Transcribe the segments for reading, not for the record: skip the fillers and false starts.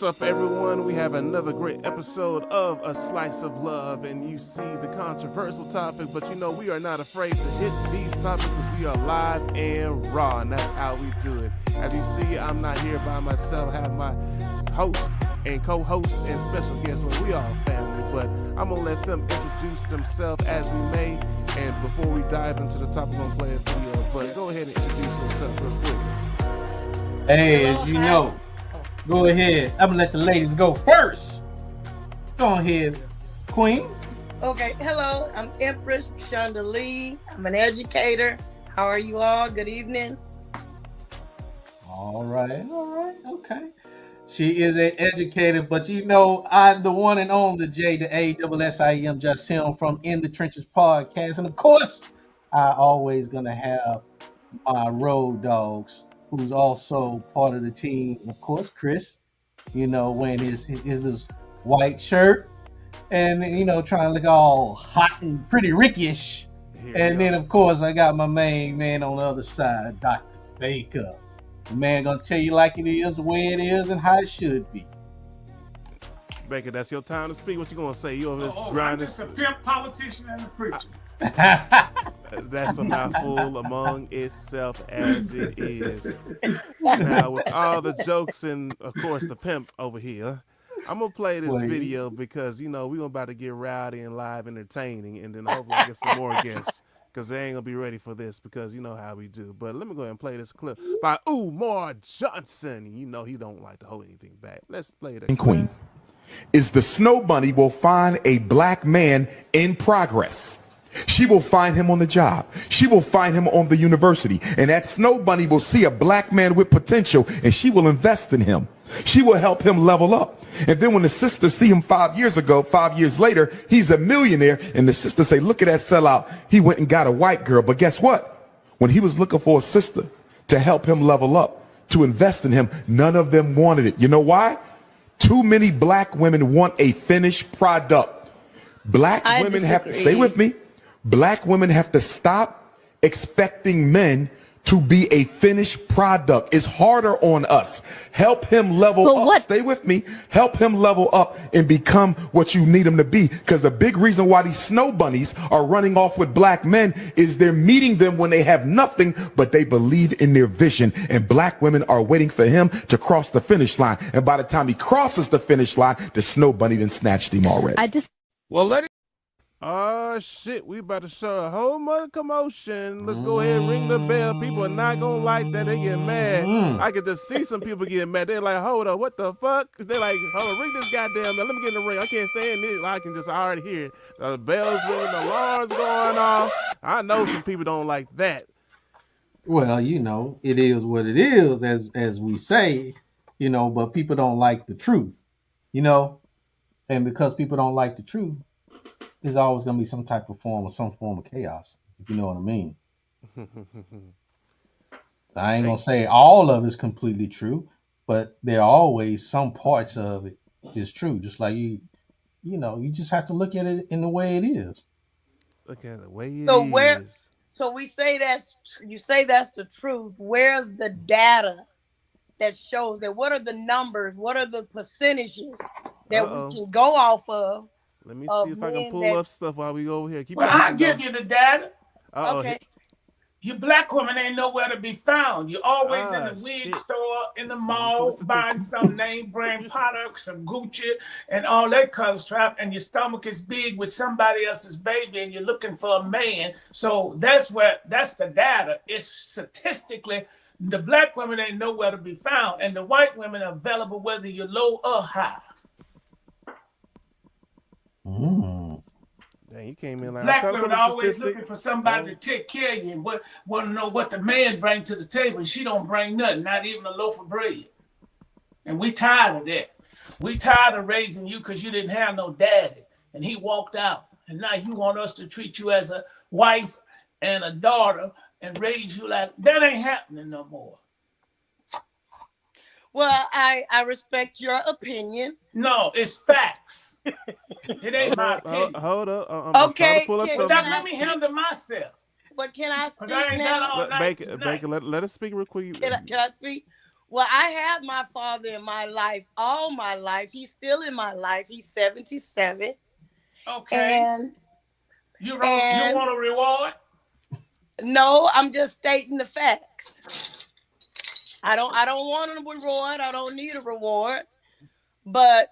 What's up, everyone? We have another great episode of A Slice of Love, and you see the controversial topic, but you know we are not afraid to hit these topics because we are live and raw, and that's how we do it. As you see, I'm not here by myself. I have my host and co-host and special guests. Well, we are family, but I'm going to let them introduce themselves as we may, and before we dive into the topic, I'm going to play a video, but go ahead and introduce yourself real quick. Hey, as you know, go ahead. I'm gonna let the ladies go first. Go ahead, Queen. Okay, hello. I'm Empress Shonda Lee. I'm an educator. How are you all? Good evening. All right, okay. She is an educator, but you know, I'm the one and only J, the A-double-S-I-M, Jasim from In the Trenches podcast. And of course, I always gonna have my road dogs, who's also part of the team. Of course, Chris, you know, wearing his white shirt and, you know, trying to look all hot and pretty Ricky-ish. And then, of course, I got my main man on the other side, Dr. Baker. The man gonna tell you like it is, the way it is, and how it should be. Baker, that's your time to speak. What you gonna say? You over this I'm grinding? just a pimp, politician, and a preacher. That's a mouthful among itself as it is. Now, with all the jokes and, of course, the pimp over here, I'm going to play this video because, you know, we're about to get rowdy and live entertaining, and then hopefully I get some more guests because they ain't going to be ready for this because you know how we do. But let me go ahead and play this clip by Umar Johnson. You know he don't like to hold anything back. Let's play it. Queen is the Snow Bunny will find a black man in progress. She will find him on the job. She will find him on the university. And that Snow Bunny will see a black man with potential, and she will invest in him. She will help him level up. And then when the sisters see him 5 years ago, 5 years later, he's a millionaire. And the sisters say, look at that sellout. He went and got a white girl. But guess what? When he was looking for a sister to help him level up, to invest in him, none of them wanted it. You know why? Too many black women want a finished product. Black women have to, stay with me. Black women have to stop expecting men to be a finished product. It's harder on us. Help him level up. Stay with me. Help him level up and become what you need him to be. Because the big reason why these snow bunnies are running off with black men is they're meeting them when they have nothing, but they believe in their vision. And black women are waiting for him to cross the finish line. And by the time he crosses the finish line, the snow bunny done snatched him already. Well, let it. Oh, shit, we about to show a whole mother commotion. Let's go ahead and ring the bell. People are not going to like that. They get mad. I could just see some people getting mad. They're like, hold up, what the fuck? They're like, hold on, ring this goddamn bell. Let me get in the ring. I can't stand this. I already hear it. The bells ringing, the alarms going off. I know some people don't like that. Well, you know, it is what it is, as we say, you know, but people don't like the truth, you know, and because people don't like the truth, there's always going to be some form of chaos, if you know what I mean. I ain't going to say all of it's completely true, but there are always some parts of it is true. Just like you know, you just have to look at it in the way it is. Look at the way it is. So we say you say that's the truth. Where's the data that shows that? What are the numbers? What are the percentages that we can go off of? Let me see if I can pull up stuff while we go over here. I'll give you the data. Okay. You black women ain't nowhere to be found. You're always in the wig store, in the mall, buying some name brand products, some Gucci, and all that kind of stuff. And your stomach is big with somebody else's baby, and you're looking for a man. So that's the data. It's statistically, the black women ain't nowhere to be found, and the white women are available whether you're low or high. Dang, you came in like black women are always looking for somebody to take care of you and want to know what the man brings to the table. She don't bring nothing, not even a loaf of bread. And we tired of that. We tired of raising you because you didn't have no daddy and he walked out. And now you want us to treat you as a wife and a daughter and raise you like that. Ain't happening no more. Well, I respect your opinion. No, it's facts. It ain't my opinion. Hold up. Okay. Let me handle myself. But can I speak now? Baker, let us speak real quick. Can I speak? Well, I have my father in my life all my life. He's still in my life. He's 77. Okay. And you want a reward? No, I'm just stating the facts. I don't want a reward. I don't need a reward. But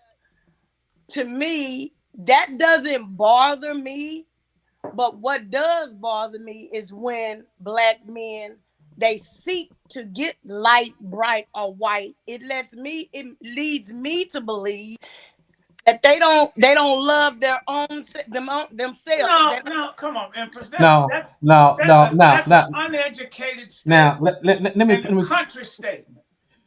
to me, that doesn't bother me. But what does bother me is when black men, they seek to get light, bright, or white. It leads me to believe that they don't love their own themselves. No, come on, Empress. That's an uneducated statement. Now, let me country statement.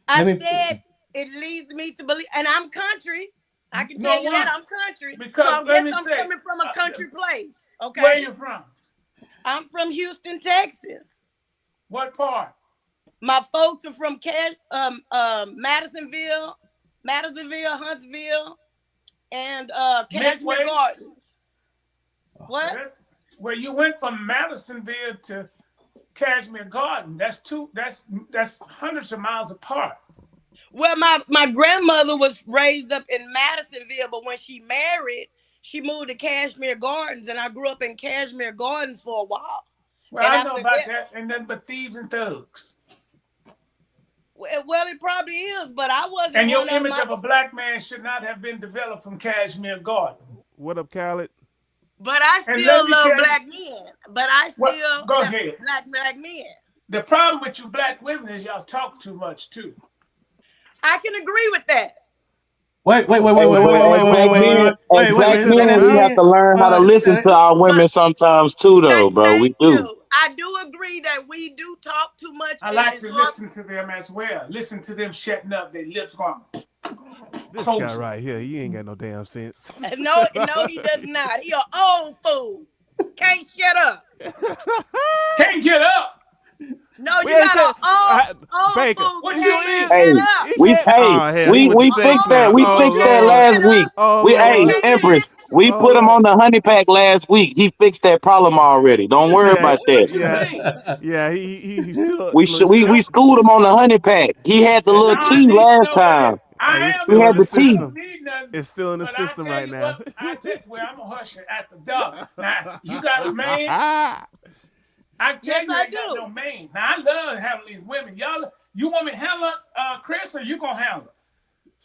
I said it leads me to believe, and I'm country. I can tell you that I'm country. Because so I guess I'm coming from a country place. Okay. Where you from? I'm from Houston, Texas. What part? My folks are from Madisonville, Huntsville, and Cashmere Gardens. What? Where you went from Madisonville to Cashmere Garden? That's hundreds of miles apart. Well, my grandmother was raised up in Madisonville, but when she married, she moved to Cashmere Gardens, and I grew up in Cashmere Gardens for a while. Well, I know about that, and nothing but thieves and thugs. Well, it probably is, but I wasn't. And your image of a black man should not have been developed from Cashmere Garden. What up, Khaled? But I still love black men. But I still go ahead. Black men. The problem with you black women is y'all talk too much too. I can agree with that. Wait. Black men, we have to learn how to listen to our women sometimes too, though, bro. We do. I do agree that we do talk too much. I like to listen to them as well. Listen to them shutting up, their lips going. This guy right here, he ain't got no damn sense. No, he does not. He an old fool. Can't shut up. Can't get up. No, you got an old Baker. fool. We fixed that. We fixed that last week. Empress, we put him on the honey pack last week. He fixed that problem already. Don't worry about that. Yeah. He still. We schooled him on the honey pack. He had the little tea last time. He had the tea. It's still in the system right now. I'm gonna hush it at the door. Now you got a man. I tell you, I got no man. Now I love handling these women. You want me to handle Chris, or you gonna handle it?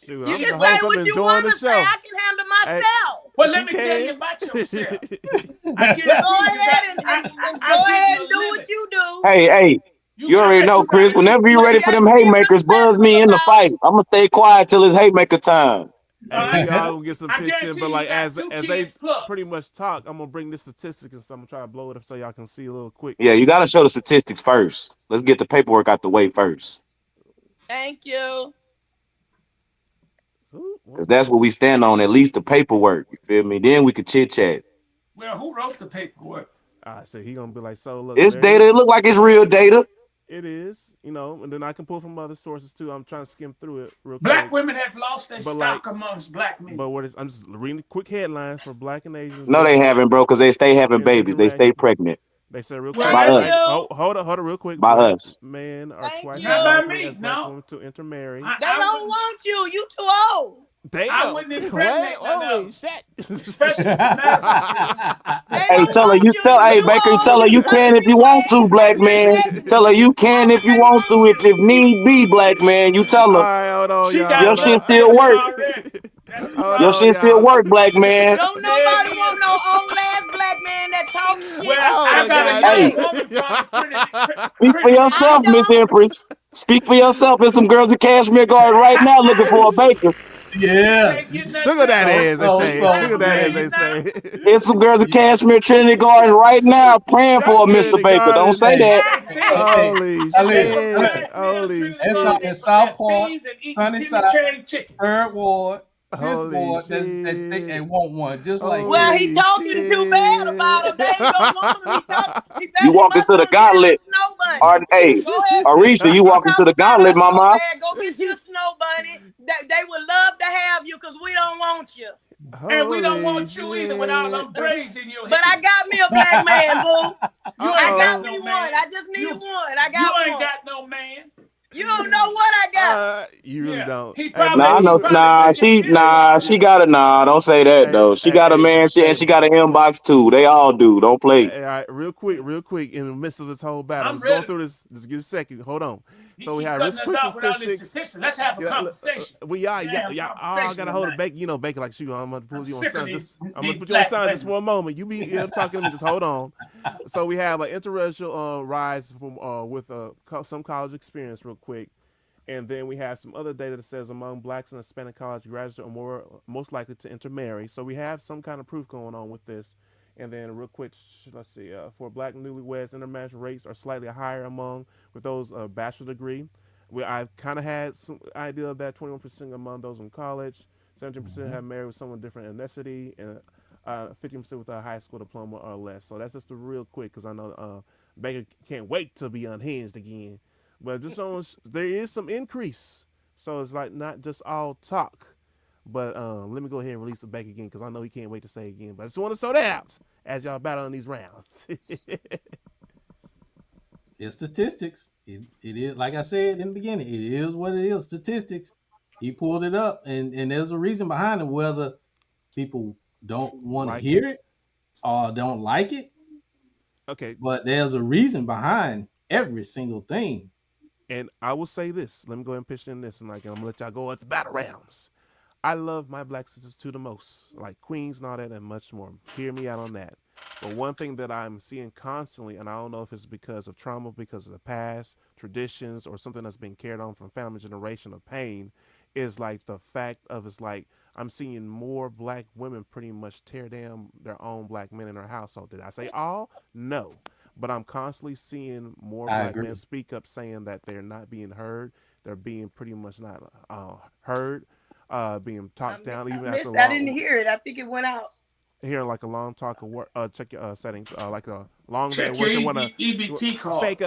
Shoot, you can say what you want to say. I can handle myself. Well, let me tell you about yourself. Go ahead and do what you do. Hey. You already know, Chris. Whenever you're ready for them haymakers, buzz me in the fight. I'm gonna stay quiet till it's haymaker time. Hey, y'all gonna get some picture, but like as they pretty much talk, I'm gonna bring the statistics and so I'm gonna try to blow it up so y'all can see a little quick. Yeah, you gotta show the statistics first. Let's get the paperwork out the way first. Thank you. Because that's what we stand on, at least the paperwork. You feel me? Then we could chit chat. Well, who wrote the paperwork? So he gonna be like, so look, it's data. It look like it's real data. It is, and then I can pull from other sources too. I'm trying to skim through it real quick. Black women have lost their stock amongst black men. But I'm just reading quick headlines for black and Asians. No, they haven't, bro, because they stay having babies. They stay pregnant. They said real quick. By us. Hold on, real quick. By us. Men are twice as likely as black women to intermarry. They don't want you. You too old. Damn. I wouldn't impregnate holy shit. Especially Hey, tell her Baker, tell her you can if you want to, black man. Tell her you can if you want to, if need be, black man. You tell her. All right, hold on, your shit still work. Your shit still work, black man. Don't nobody want no old ass black man that talks shit. Well, I got Speak for yourself, Miss Empress. Speak for yourself. There's some girls in Cashmere Garden right now looking for a baker. Yeah. Sugar that ass, they say. Sugar that ass, they say. There's some girls in Cashmere Trinity Garden right now praying for a Mr. Baker. Don't say that. Holy shit. In South Park, Sunnyside, Third Ward. They want one, just like. Well, he talking too bad about him. They ain't gonna want him. You walk into the gauntlet. Hey, Arisha, you walk into the gauntlet, mama. Go get you a snow bunny. They would love to have you because we don't want you. And we don't want you either with all them braids in your head. But I got me a black man, boo. I got me one. I just need one. I got one. You ain't got no man. You don't know what I got. You really don't. He Hey, probably, Nah, I know. She got a nah. Don't say that though. She got a man. She got an inbox too. They all do. Don't play. All right, real quick. In the midst of this whole battle, I'm just going ready. those through this. Just give a second. Hold on. So we keep have cutting real us quick out with all these statistics. statistics. Let's have a conversation. We are. Yeah. Oh, I conversation gotta hold it tonight. back. Bacon like shoot. I'm gonna put you on sick of sun. these- I'm gonna these put you on black sun just women. for a moment. You be talking to me. Just hold on. So we have like interracial rise from with some college experience, real quick. And then we have some other data that says among blacks and Hispanic college graduates are most likely to intermarry. So we have some kind of proof going on with this. And then real quick, let's see, for black newlyweds, intermarriage rates are slightly higher among with those bachelor degree. I kind of had some idea of that. 21% among those in college, 17% have married with someone different ethnicity, and 15% with a high school diploma or less. So that's just a real quick, because I know Baker can't wait to be unhinged again. But just on, there is some increase, so it's like not just all talk. But let me go ahead and release it back again, because I know he can't wait to say it again. But I just want to throw that out as y'all battle on these rounds. It's statistics. It is, like I said in the beginning, it is what it is. Statistics. He pulled it up, and there's a reason behind it, whether people don't want to hear it or don't like it. Okay. But there's a reason behind every single thing. And I will say this. Let me go ahead and pitch in this, and I'm gonna let y'all go at the battle rounds. I love my black sisters to the most, like queens and all that, and much more. Hear me out on that. But one thing that I'm seeing constantly, and I don't know if it's because of trauma, because of the past, traditions, or something that's been carried on from family generation of pain, is like the fact of it's like I'm seeing more black women pretty much tear down their own black men in their household. Did I say all? No. But I'm constantly seeing more black men speak up saying that they're not being heard. They're being pretty much not heard, being talked down. Even after I didn't hear it. I think it went out. Hearing like a long talk of work, check your settings, like a long check day of work. EBT card.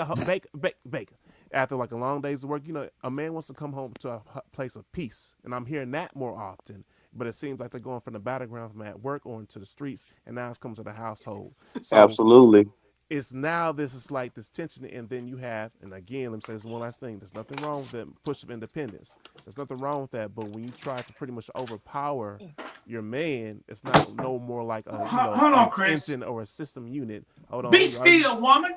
Bake. After like a long day's work, a man wants to come home to a place of peace, and I'm hearing that more often. But it seems like they're going from the battleground from at work or into the streets, and now it's coming to the household. So absolutely. It's now this is like this tension, and then you have, and again, let me say this one last thing. There's nothing wrong with that push of independence. There's nothing wrong with that. But when you try to pretty much overpower your man, it's not no more like a engine or a system unit. Hold on. Be still, woman.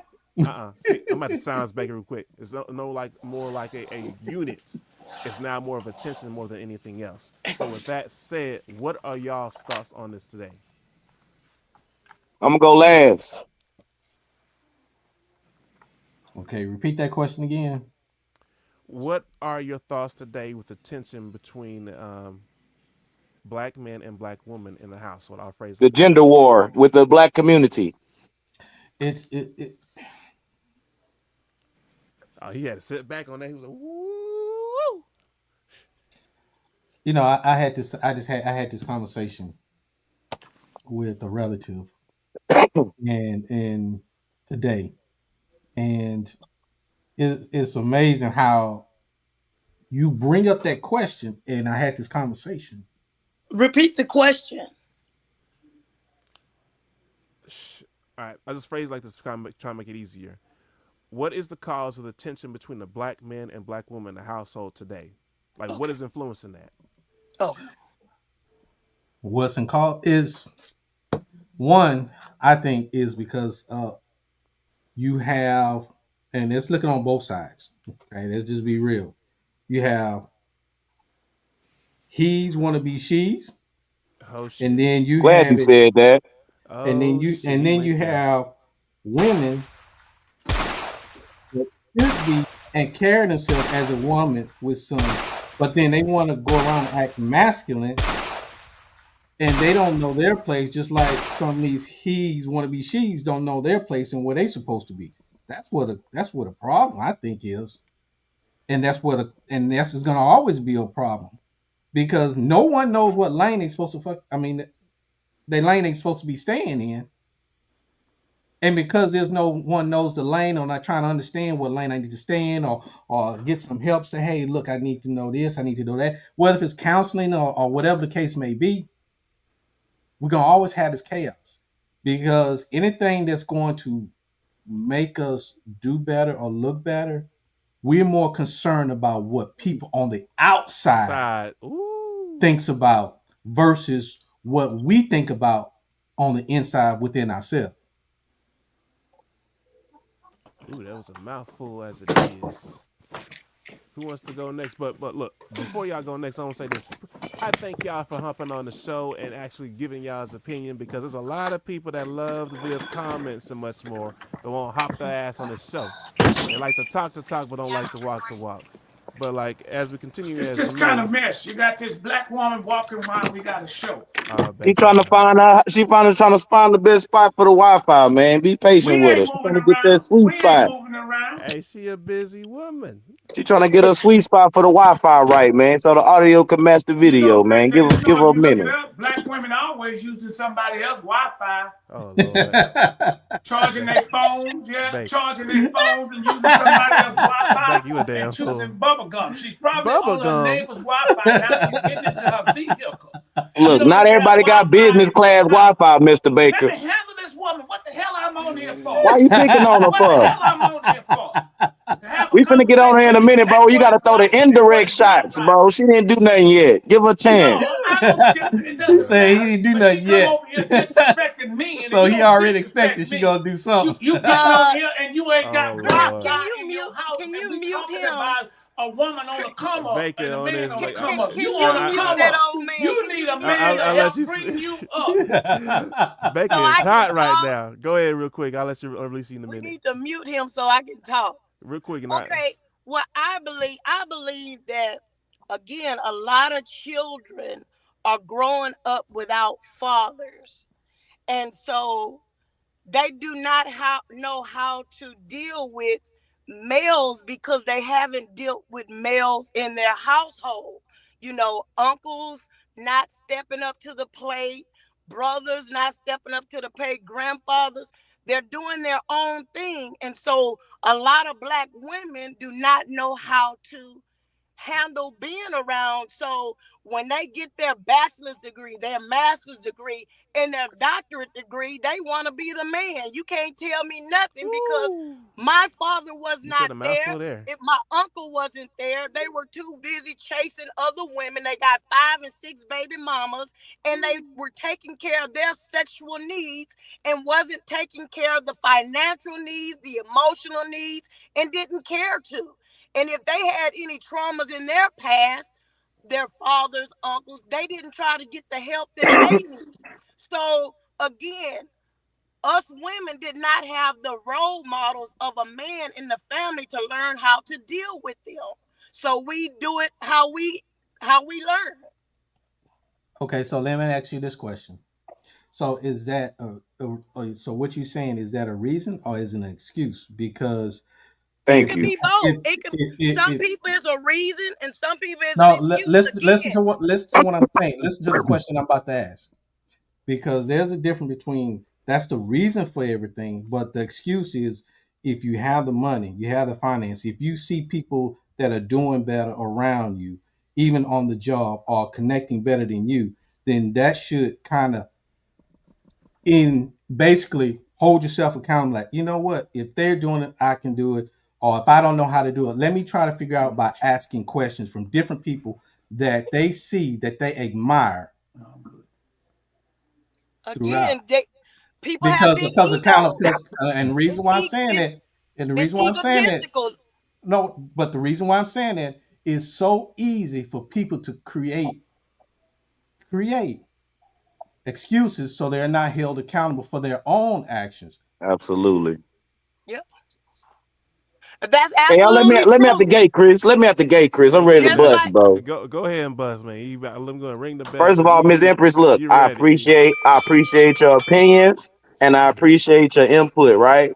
See, I'm about to silence Baker real quick. It's no like more like a unit. It's now more of a tension more than anything else. So with that said, what are y'all's thoughts on this today? I'm gonna go last. Okay, repeat that question again. What are your thoughts today with the tension between black men and black women in the household? I'll phrase the gender war with the black community. Oh, he had to sit back on that. He was like, woo. I had this conversation with a relative and today. And it's amazing how you bring up that question, and I had this conversation. Repeat the question. All right, I just phrase like this, trying to make it easier. What is the cause of the tension between the black men and black women in the household today? Like, what is influencing that? Oh, what's in call is one, I think, is because you have, and it's looking on both sides. Okay, let's just be real. You have he's want to be she's, and then you glad you said that. And then you have women that should be and carry themselves as a woman with some, but then they want to go around and act masculine, and they don't know their place. Just like some of these he's want to be she's don't know their place and where they supposed to be. That's what a problem I think is, and that's going to always be a problem, because no one knows what lane they're supposed to fuck. I mean, the lane they're supposed to be staying in. And because there's no one knows the lane, or not trying to understand what lane I need to stay in, or get some help, say, hey, look, I need to know this, I need to know that. Whether if it's counseling or whatever the case may be, we're going to always have this chaos. Because anything that's going to make us do better or look better, we're more concerned about what people on the outside thinks about versus what we think about on the inside within ourselves. Ooh, that was a mouthful as it is. Who wants to go next? But look, before y'all go next, I want to say this. I thank y'all for humping on the show and actually giving y'all's opinion, because there's a lot of people that love to give comments and much more, but won't hop their ass on the show. They like to talk, but don't like to walk. But like as we continue, it's as this kind of mess. You got this black woman walking around. We got a show. She trying to find out. She finally trying to find the best spot for the Wi-Fi. Man, be patient with her. She trying to get that sweet spot. Hey, she a busy woman. She trying to get a sweet spot for the Wi-Fi, right, man? So the audio can match the video, man. Give her a minute. Black women always using somebody else's Wi-Fi. Oh Lord. Charging their phones, charging their phones and using somebody else's Wi-Fi. You a damn and fool. choosing bubble gum. She's probably on her neighbor's Wi-Fi. Now she's getting into her vehicle. Look, not everybody got business class Wi-Fi, Mr. Baker. Let me handle this woman. What the hell I'm on here for? Why you picking on her for? What the hell I'm on here for? We finna get on her in a minute, bro. You gotta throw the indirect shots, bro. She didn't do nothing yet. Give her a chance. He said he didn't do nothing yet. So he already expected she gonna do something. You get on here and you ain't got Can you mute him? A woman on a come up and a man on a come up. You on a come up. You need a man to help bring you up. Baker is hot right now. Go ahead real quick. I'll let you release you in a minute. We need to mute him so I can talk. Real quick. Okay. Well, I believe that, again, a lot of children are growing up without fathers. And so they do not know how to deal with males because they haven't dealt with males in their household. You know, uncles not stepping up to the plate, brothers not stepping up to the plate, grandfathers, they're doing their own thing. And so a lot of black women do not know how to handle being around. So when they get their bachelor's degree, their master's degree, and their doctorate degree, they want to be the man. You can't tell me nothing because my father was not there. If my uncle wasn't there, they were too busy chasing other women. They got 5 and 6 baby mamas, and they were taking care of their sexual needs and wasn't taking care of the financial needs, the emotional needs, and didn't care to. And if they had any traumas in their past, their fathers, uncles, they didn't try to get the help that they need. So again, us women did not have the role models of a man in the family to learn how to deal with them. So we do it how we learn. Okay, so let me ask you this question. So is that so what you're saying, is that a reason or is it an excuse? Because Thank it you. Could be both. It could, some people it's a reason, and some people it's an excuse. Listen to what I'm saying. Listen to the question I'm about to ask, because there's a difference between that's the reason for everything, but the excuse is if you have the money, you have the finance. If you see people that are doing better around you, even on the job, or connecting better than you, then that should kind of basically hold yourself accountable. Like, you know what? If they're doing it, I can do it. Or if I don't know how to do it, let me try to figure out by asking questions from different people that they see, that they admire. Again, people because have because accountable. And the reason why I'm saying that, and the reason why I'm saying that, no, but the reason why I'm saying that is so easy for people to create excuses so they're not held accountable for their own actions. Absolutely. Yep. That's absolutely let me at the gate, Chris. Let me at the gate, Chris. I'm ready to bust, bro. Go ahead and bust, man. I'm gonna ring the bell. First of all, Miss Empress, look, I appreciate your opinions and I appreciate your input, right?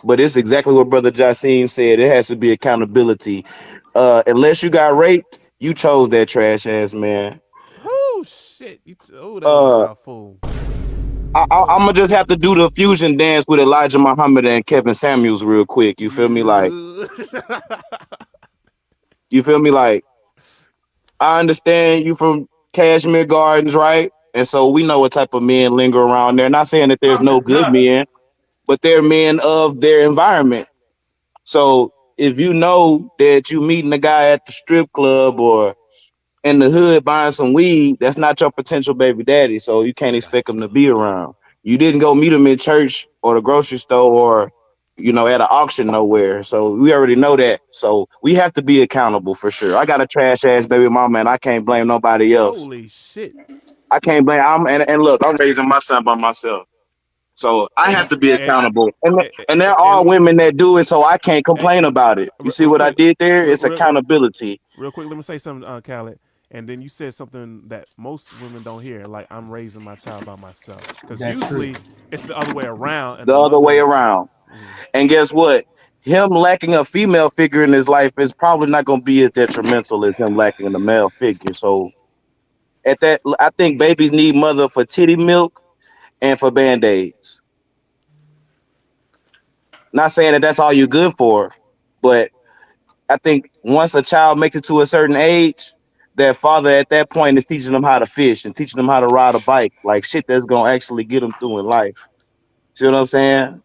But it's exactly what Brother Jassim said. It has to be accountability. Unless you got raped, you chose that trash ass man. Oh shit! That was a fool. I'm gonna just have to do the fusion dance with Elijah Muhammad and Kevin Samuels real quick. You feel me? Like, I understand you from Cashmere Gardens, right? And so we know what type of men linger around there. Not saying that there's no good men, but they're men of their environment. So if you know that you meeting a guy at the strip club or in the hood buying some weed, that's not your potential baby daddy. So you can't expect him to be around. You didn't go meet him in church or the grocery store or, at an auction nowhere. So we already know that. So we have to be accountable for sure. I got a trash ass baby mama and I can't blame nobody else. Holy shit. I can't blame. And look, I'm raising my son by myself. So I have to be accountable. And there are women that do it, so I can't complain about it. You see what I did there? It's accountability. Real quick, let me say something, Khaled. And then you said something that most women don't hear, like I'm raising my child by myself. Because usually it's the other way around. And the other way around. And guess what? Him lacking a female figure in his life is probably not going to be as detrimental as him lacking a male figure. So at that, I think babies need mother for titty milk and for Band-Aids. Not saying that that's all you're good for, but I think once a child makes it to a certain age, that father at that point is teaching them how to fish and teaching them how to ride a bike, like shit that's going to actually get them through in life. See what I'm saying?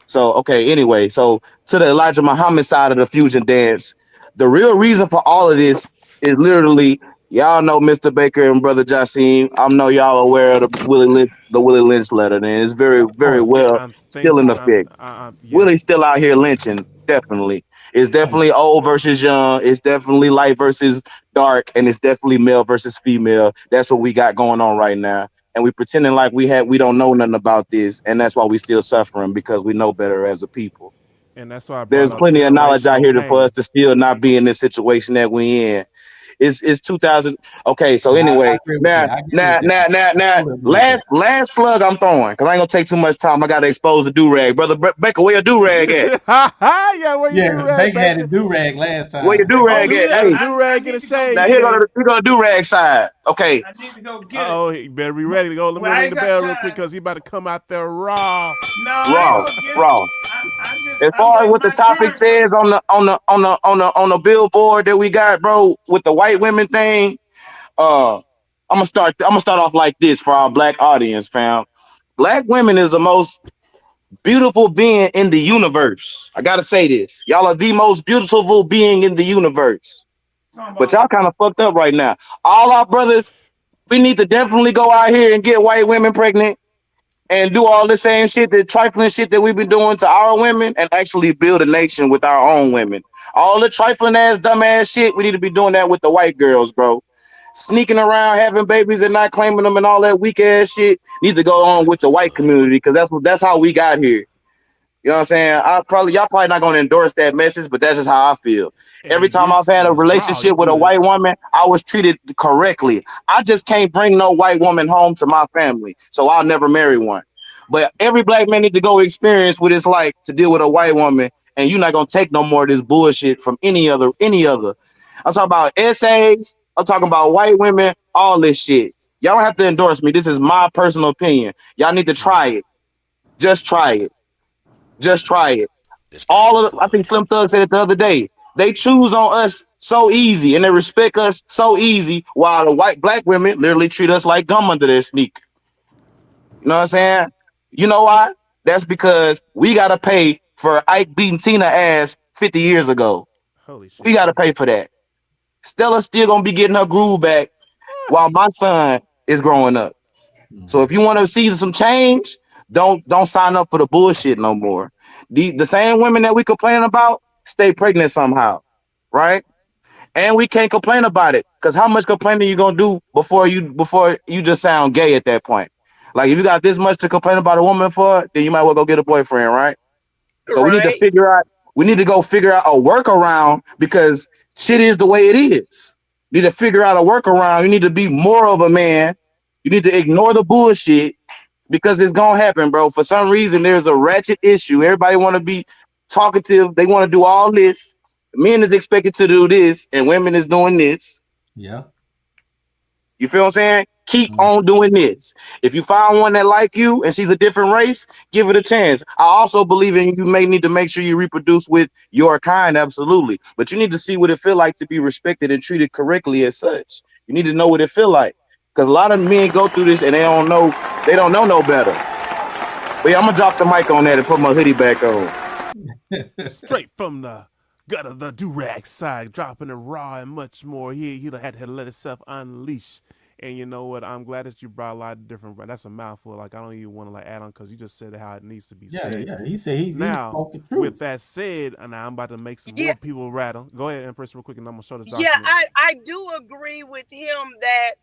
So, okay, anyway, so to the Elijah Muhammad side of the fusion dance, the real reason for all of this is literally, y'all know Mr. Baker and Brother Jassim. I know y'all aware of the Willie Lynch letter, and it's very, very well still in effect. Willie's still out here lynching, definitely. It's definitely old versus young. It's definitely light versus dark, and it's definitely male versus female. That's what we got going on right now. And we pretending like we don't know nothing about this, and that's why we still suffering, because we know better as a people. And that's why there's plenty of knowledge out here for us to still not be in this situation that we in. It's 2000. Okay, so anyway, now, last slug I'm throwing, because I ain't gonna take too much time. I gotta expose the do-rag. Brother Baker, where your do-rag at? Yeah, where your do-rag? Baker had a do-rag last time. Where your do-rag at? Hey, do-rag get a shade. Now, here go the do-rag side. Okay. I need to go get it. Oh, he better be ready to go. Let me ring the bell real quick, because he about to come out there raw. No, raw. As far as what the topic says on the billboard that we got, bro, with the white women thing, I'm gonna start off like this for our black audience, fam. Black women is the most beautiful being in the universe. I gotta say this. Y'all are the most beautiful being in the universe. But y'all kind of fucked up right now. All our brothers, we need to definitely go out here and get white women pregnant and do all the same shit, the trifling shit that we've been doing to our women, and actually build a nation with our own women. All the trifling ass, dumb ass shit, we need to be doing that with the white girls, bro. Sneaking around, having babies and not claiming them and all that weak ass shit need to go on with the white community, because that's how we got here. You know what I'm saying? Y'all probably not gonna endorse that message, but that's just how I feel. Every time I've had a relationship with a white woman, I was treated correctly. I just can't bring no white woman home to my family, so I'll never marry one. But every black man need to go experience what it's like to deal with a white woman, and you're not gonna take no more of this bullshit from any other. I'm talking about essays. I'm talking about white women. All this shit. Y'all don't have to endorse me. This is my personal opinion. Y'all need to try it. Just try it. Just try it. I think Slim Thug said it the other day. They choose on us so easy and they respect us so easy, while the black women literally treat us like gum under their sneaker. You know what I'm saying? You know why? That's because we gotta pay for Ike beating Tina ass 50 years ago. Holy shit. We gotta pay for that. Stella's still gonna be getting her groove back while my son is growing up. So if you want to see some change, don't sign up for the bullshit no more. The same women that we complain about stay pregnant somehow, right? And we can't complain about it, because how much complaining you gonna do before you just sound gay at that point? Like, if you got this much to complain about a woman for, then you might well go get a boyfriend, right? So we need to go figure out a workaround, because shit is the way it is. You need to figure out a workaround. You need to be more of a man. You need to ignore the bullshit, because it's gonna happen, bro. For some reason, there's a ratchet issue. Everybody want to be talkative. They want to do all this. Men is expected to do this, and women is doing this. Yeah. You feel what I'm saying? Keep on doing this. If you find one that like you and she's a different race, give it a chance. I also believe in you may need to make sure you reproduce with your kind, absolutely. But you need to see what it feel like to be respected and treated correctly as such. You need to know what it feel like. Because a lot of men go through this and they don't know no better. But yeah, I'm gonna drop the mic on that and put my hoodie back on. Straight from the Got the do-rag side, dropping it raw and much more. He had to let himself unleash. And you know what? I'm glad that you brought a lot of different. That's a mouthful. Like I don't even want to like add on because you just said how it needs to be said. Yeah. He said he Now, spoke the truth. with that said, and I'm about to make some more people rattle. Go ahead, Empress, real quick, and I'm gonna show this document. Yeah, I do agree with him that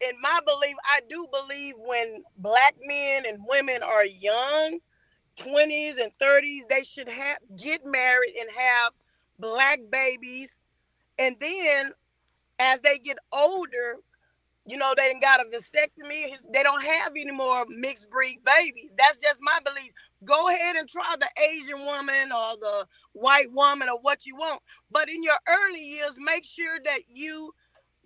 in my belief, I do believe when black men and women are young, 20s and 30s, they should get married and have black babies, and then as they get older, you know, they done got a vasectomy. They don't have any more mixed breed babies. That's just my belief. Go ahead and try the Asian woman or the white woman or what you want. But in your early years, make sure that you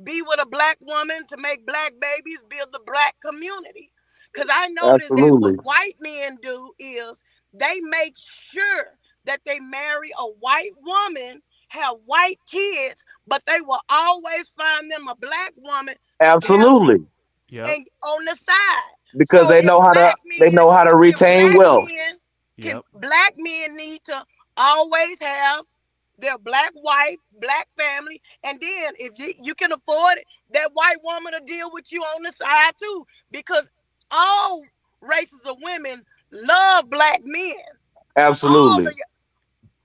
be with a black woman to make black babies, build the black community. Because I noticed that what white men do is they make sure that they marry a white woman, have white kids, but they will always find them a black woman. Absolutely. Yeah. And on the side. Because they know how to retain wealth. Black men need to always have their black wife, black family, and then if you can afford it, that white woman will deal with you on the side too. Because all races of women love black men. Absolutely.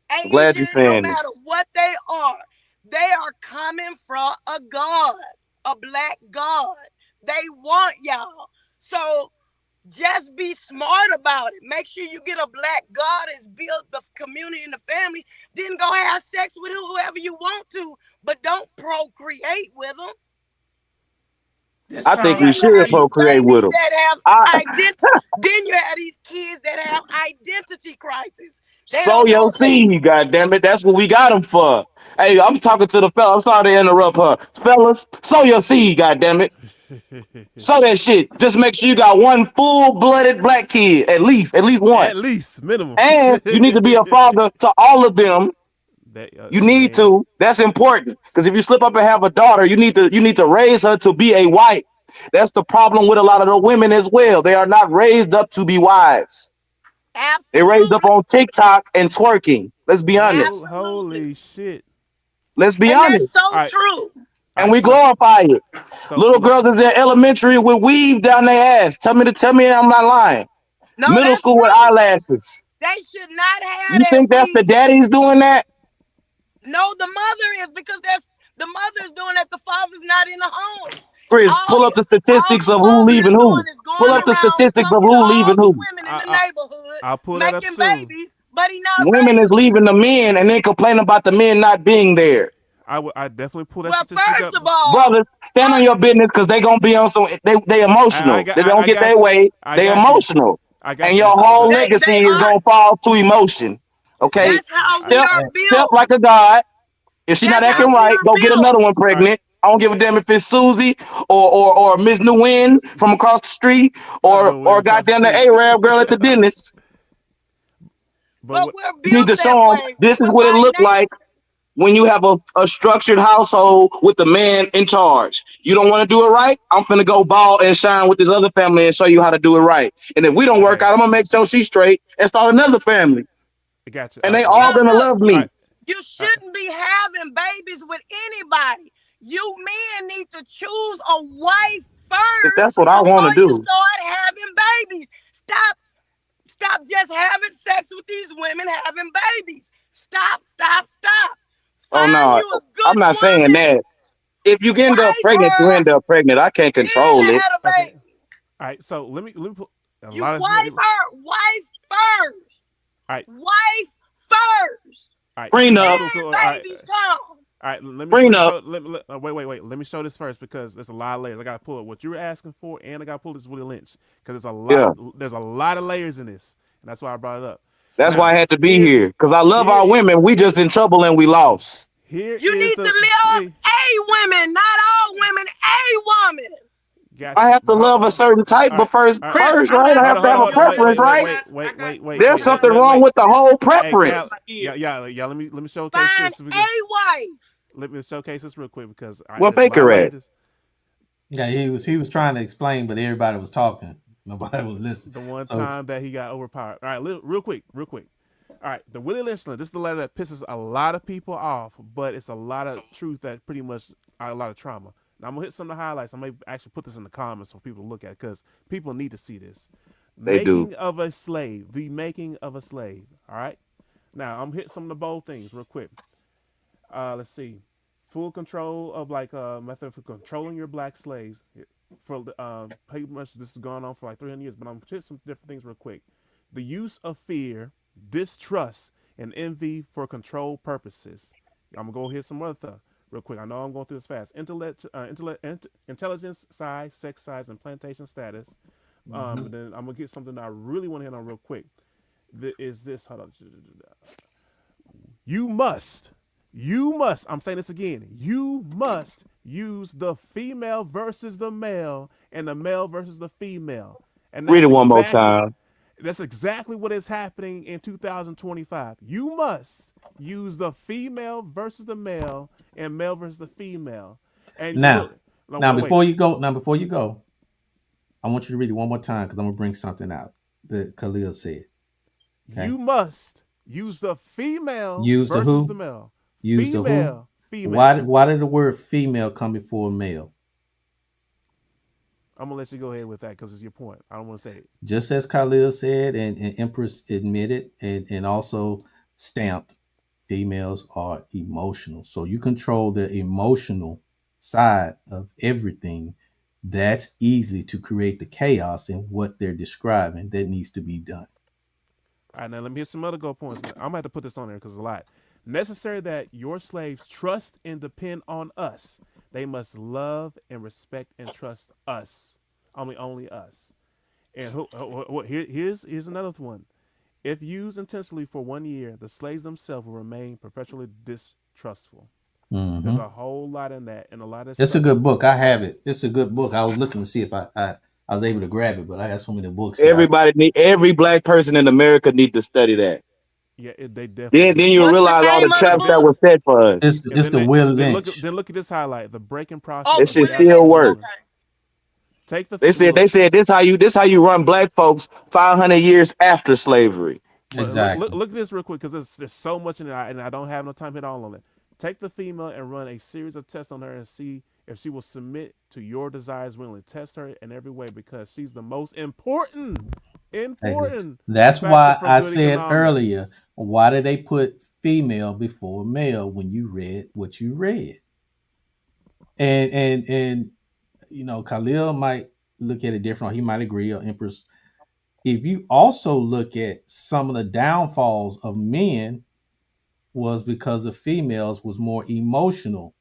I'm glad you're saying no matter what they are coming from a God, a black God. They want y'all. So just be smart about it. Make sure you get a black God and build the community and the family. Then go have sex with whoever you want to, but don't procreate with them. I think you should procreate with them. Then you have these kids that have identity crisis. Sow your seed, goddammit. That's what we got them for. Hey, I'm talking to the fella. I'm sorry to interrupt her. Fellas, sow your seed, goddammit. Sow that shit. Just make sure you got one full-blooded black kid. At least one. At least, minimum. And you need to be a father to all of them. You need to. That's important. Because if you slip up and have a daughter, you need to raise her to be a wife. That's the problem with a lot of the women as well. They are not raised up to be wives. Absolutely. They raised up on TikTok and twerking. Let's be honest. Holy shit. Letall be honest. That's so true. And we glorify it. Little girls is in elementary with weave down their ass. Tell me I'm not lying. No, middle school with eyelashes. They should not have You that. think that's the daddies doing that? No, the mother is, because the mother's doing that. The father's not in the home. Chris, pull up the statistics of who leaving who. Pull up the statistics of who leaving who. Women in the neighborhood I'll pull that up soon. babies, but he not women is leaving the men and then complaining about the men not being there. I definitely pull that statistic up. First of all, brothers, stand on your business because they gonna be on some. They emotional. They don't get their way. They emotional, and your whole legacy is gonna fall to emotion. Okay, that's how we are built. Step like a god. If she's not acting right, go get another one pregnant. I don't give a damn if it's Susie or Miss Nguyen from across the street or goddamn the Arab girl at the dentist. But you need to show them this is what it looked like when you have a structured household with the man in charge. You don't want to do it right? I'm finna go ball and shine with this other family and show you how to do it right. And if we don't work out, I'm gonna make sure she's straight and start another family. Gotcha. And they all gonna love me. You shouldn't be having babies with anybody. You men need to choose a wife first. If that's what I want to do. You start having babies. Stop just having sex with these women having babies. Stop. Oh no, I'm not saying that. If you end up pregnant, you end up pregnant. I can't control it. Okay. All right, so let me put a you lot of wife first. All right. Wife first. All right. Prenup. Cool. Babies come. All right, let me prenup. Wait. Let me show this first because there's a lot of layers. I gotta pull up what you were asking for, and I gotta pull this Willie Lynch because there's a lot. Yeah. There's a lot of layers in this, and that's why I brought it up. That's why I had to be here because I love our women. We just in trouble and we lost. You need to love a women, not all women. A woman. Gotcha. I have to love a certain type, but first, right? I have to have a preference, right? Wait. There's something wrong with the whole preference. Yeah. Let me showcase Find this. A wife. Let me showcase this real quick because Baker at? Yeah, he was trying to explain, but everybody was talking. Nobody was listening. The one time that he got overpowered. All right, real quick. All right, the Willie Lynch letter. This is the letter that pisses a lot of people off, but it's a lot of truth that pretty much a lot of trauma. Now I'm gonna hit some of the highlights. I may actually put this in the comments for people to look at because people need to see this. They do. Making of a slave. The making of a slave. All right. Now I'm hitting some of the bold things real quick. Let's see. Full control of method for controlling your black slaves. For pretty much this has gone on for like 300 years, but I'm hitting some different things real quick. The use of fear, distrust, and envy for control purposes. I'm gonna go hit some other stuff real quick. I know I'm going through this fast. Intelligence size, sex size, and plantation status. And then I'm gonna get something that I really want to hit on real quick. Is this? Hold on. You must. I'm saying this again. You must use the female versus the male and the male versus the female. And Read it one more time. That's exactly what is happening in 2025. You must use the female versus the male and male versus the female. And before you go, I want you to read it one more time because I'm gonna bring something out that Khalil said. Okay? You must use the female versus the male. Use female, the who? Female. Why did the word female come before male? I'm gonna let you go ahead with that because it's your point. I don't want to say it. Just as Khalil said, and Empress admitted, and also stamped, females are emotional. So you control the emotional side of everything. That's easy to create the chaos in what they're describing that needs to be done. All right, now let me hit some other go points. I'm gonna have to put this on there because it's a lot. Necessary that your slaves trust and depend on us. They must love and respect and trust us. Only us. And here's another one. If used intensely for 1 year, the slaves themselves will remain perpetually distrustful. Mm-hmm. There's a whole lot in that, and a lot of. It's a good book. I have it. It's a good book. I was looking to see if I was able to grab it, but I got so many books. Every black person in America need to study that. Yeah, they definitely. Then you realize all the traps that was set for us. It's the Will Lynch. Then look at this highlight: the breaking process. This shit still works. Take the. They said this how you run black folks 500 years after slavery. Exactly. Look at this real quick because there's so much in it, and I don't have no time to hit all on it. Take the female and run a series of tests on her and see if she will submit to your desires willingly. Test her in every way because she's the most important. That's why I said earlier, why did they put female before male when you read what you read? And you know, Khalil might look at it different. He might agree, or Empress. If you also look at some of the downfalls of men was because the females was more emotional.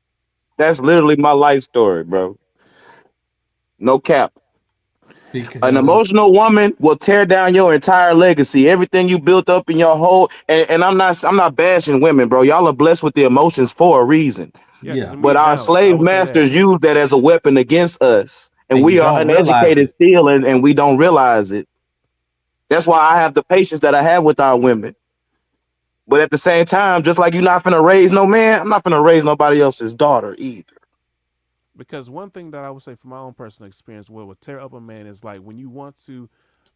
That's literally my life story, bro. No cap. An emotional woman will tear down your entire legacy, everything you built up in your whole. And I'm not bashing women, bro. Y'all are blessed with the emotions for a reason. Yeah. But our slave masters use that as a weapon against us, and we are uneducated still, and we don't realize it. That's why I have the patience that I have with our women. But at the same time, just like you're not finna raise no man, I'm not finna raise nobody else's daughter either. Because one thing that I would say from my own personal experience, what would tear up a man is like when you want to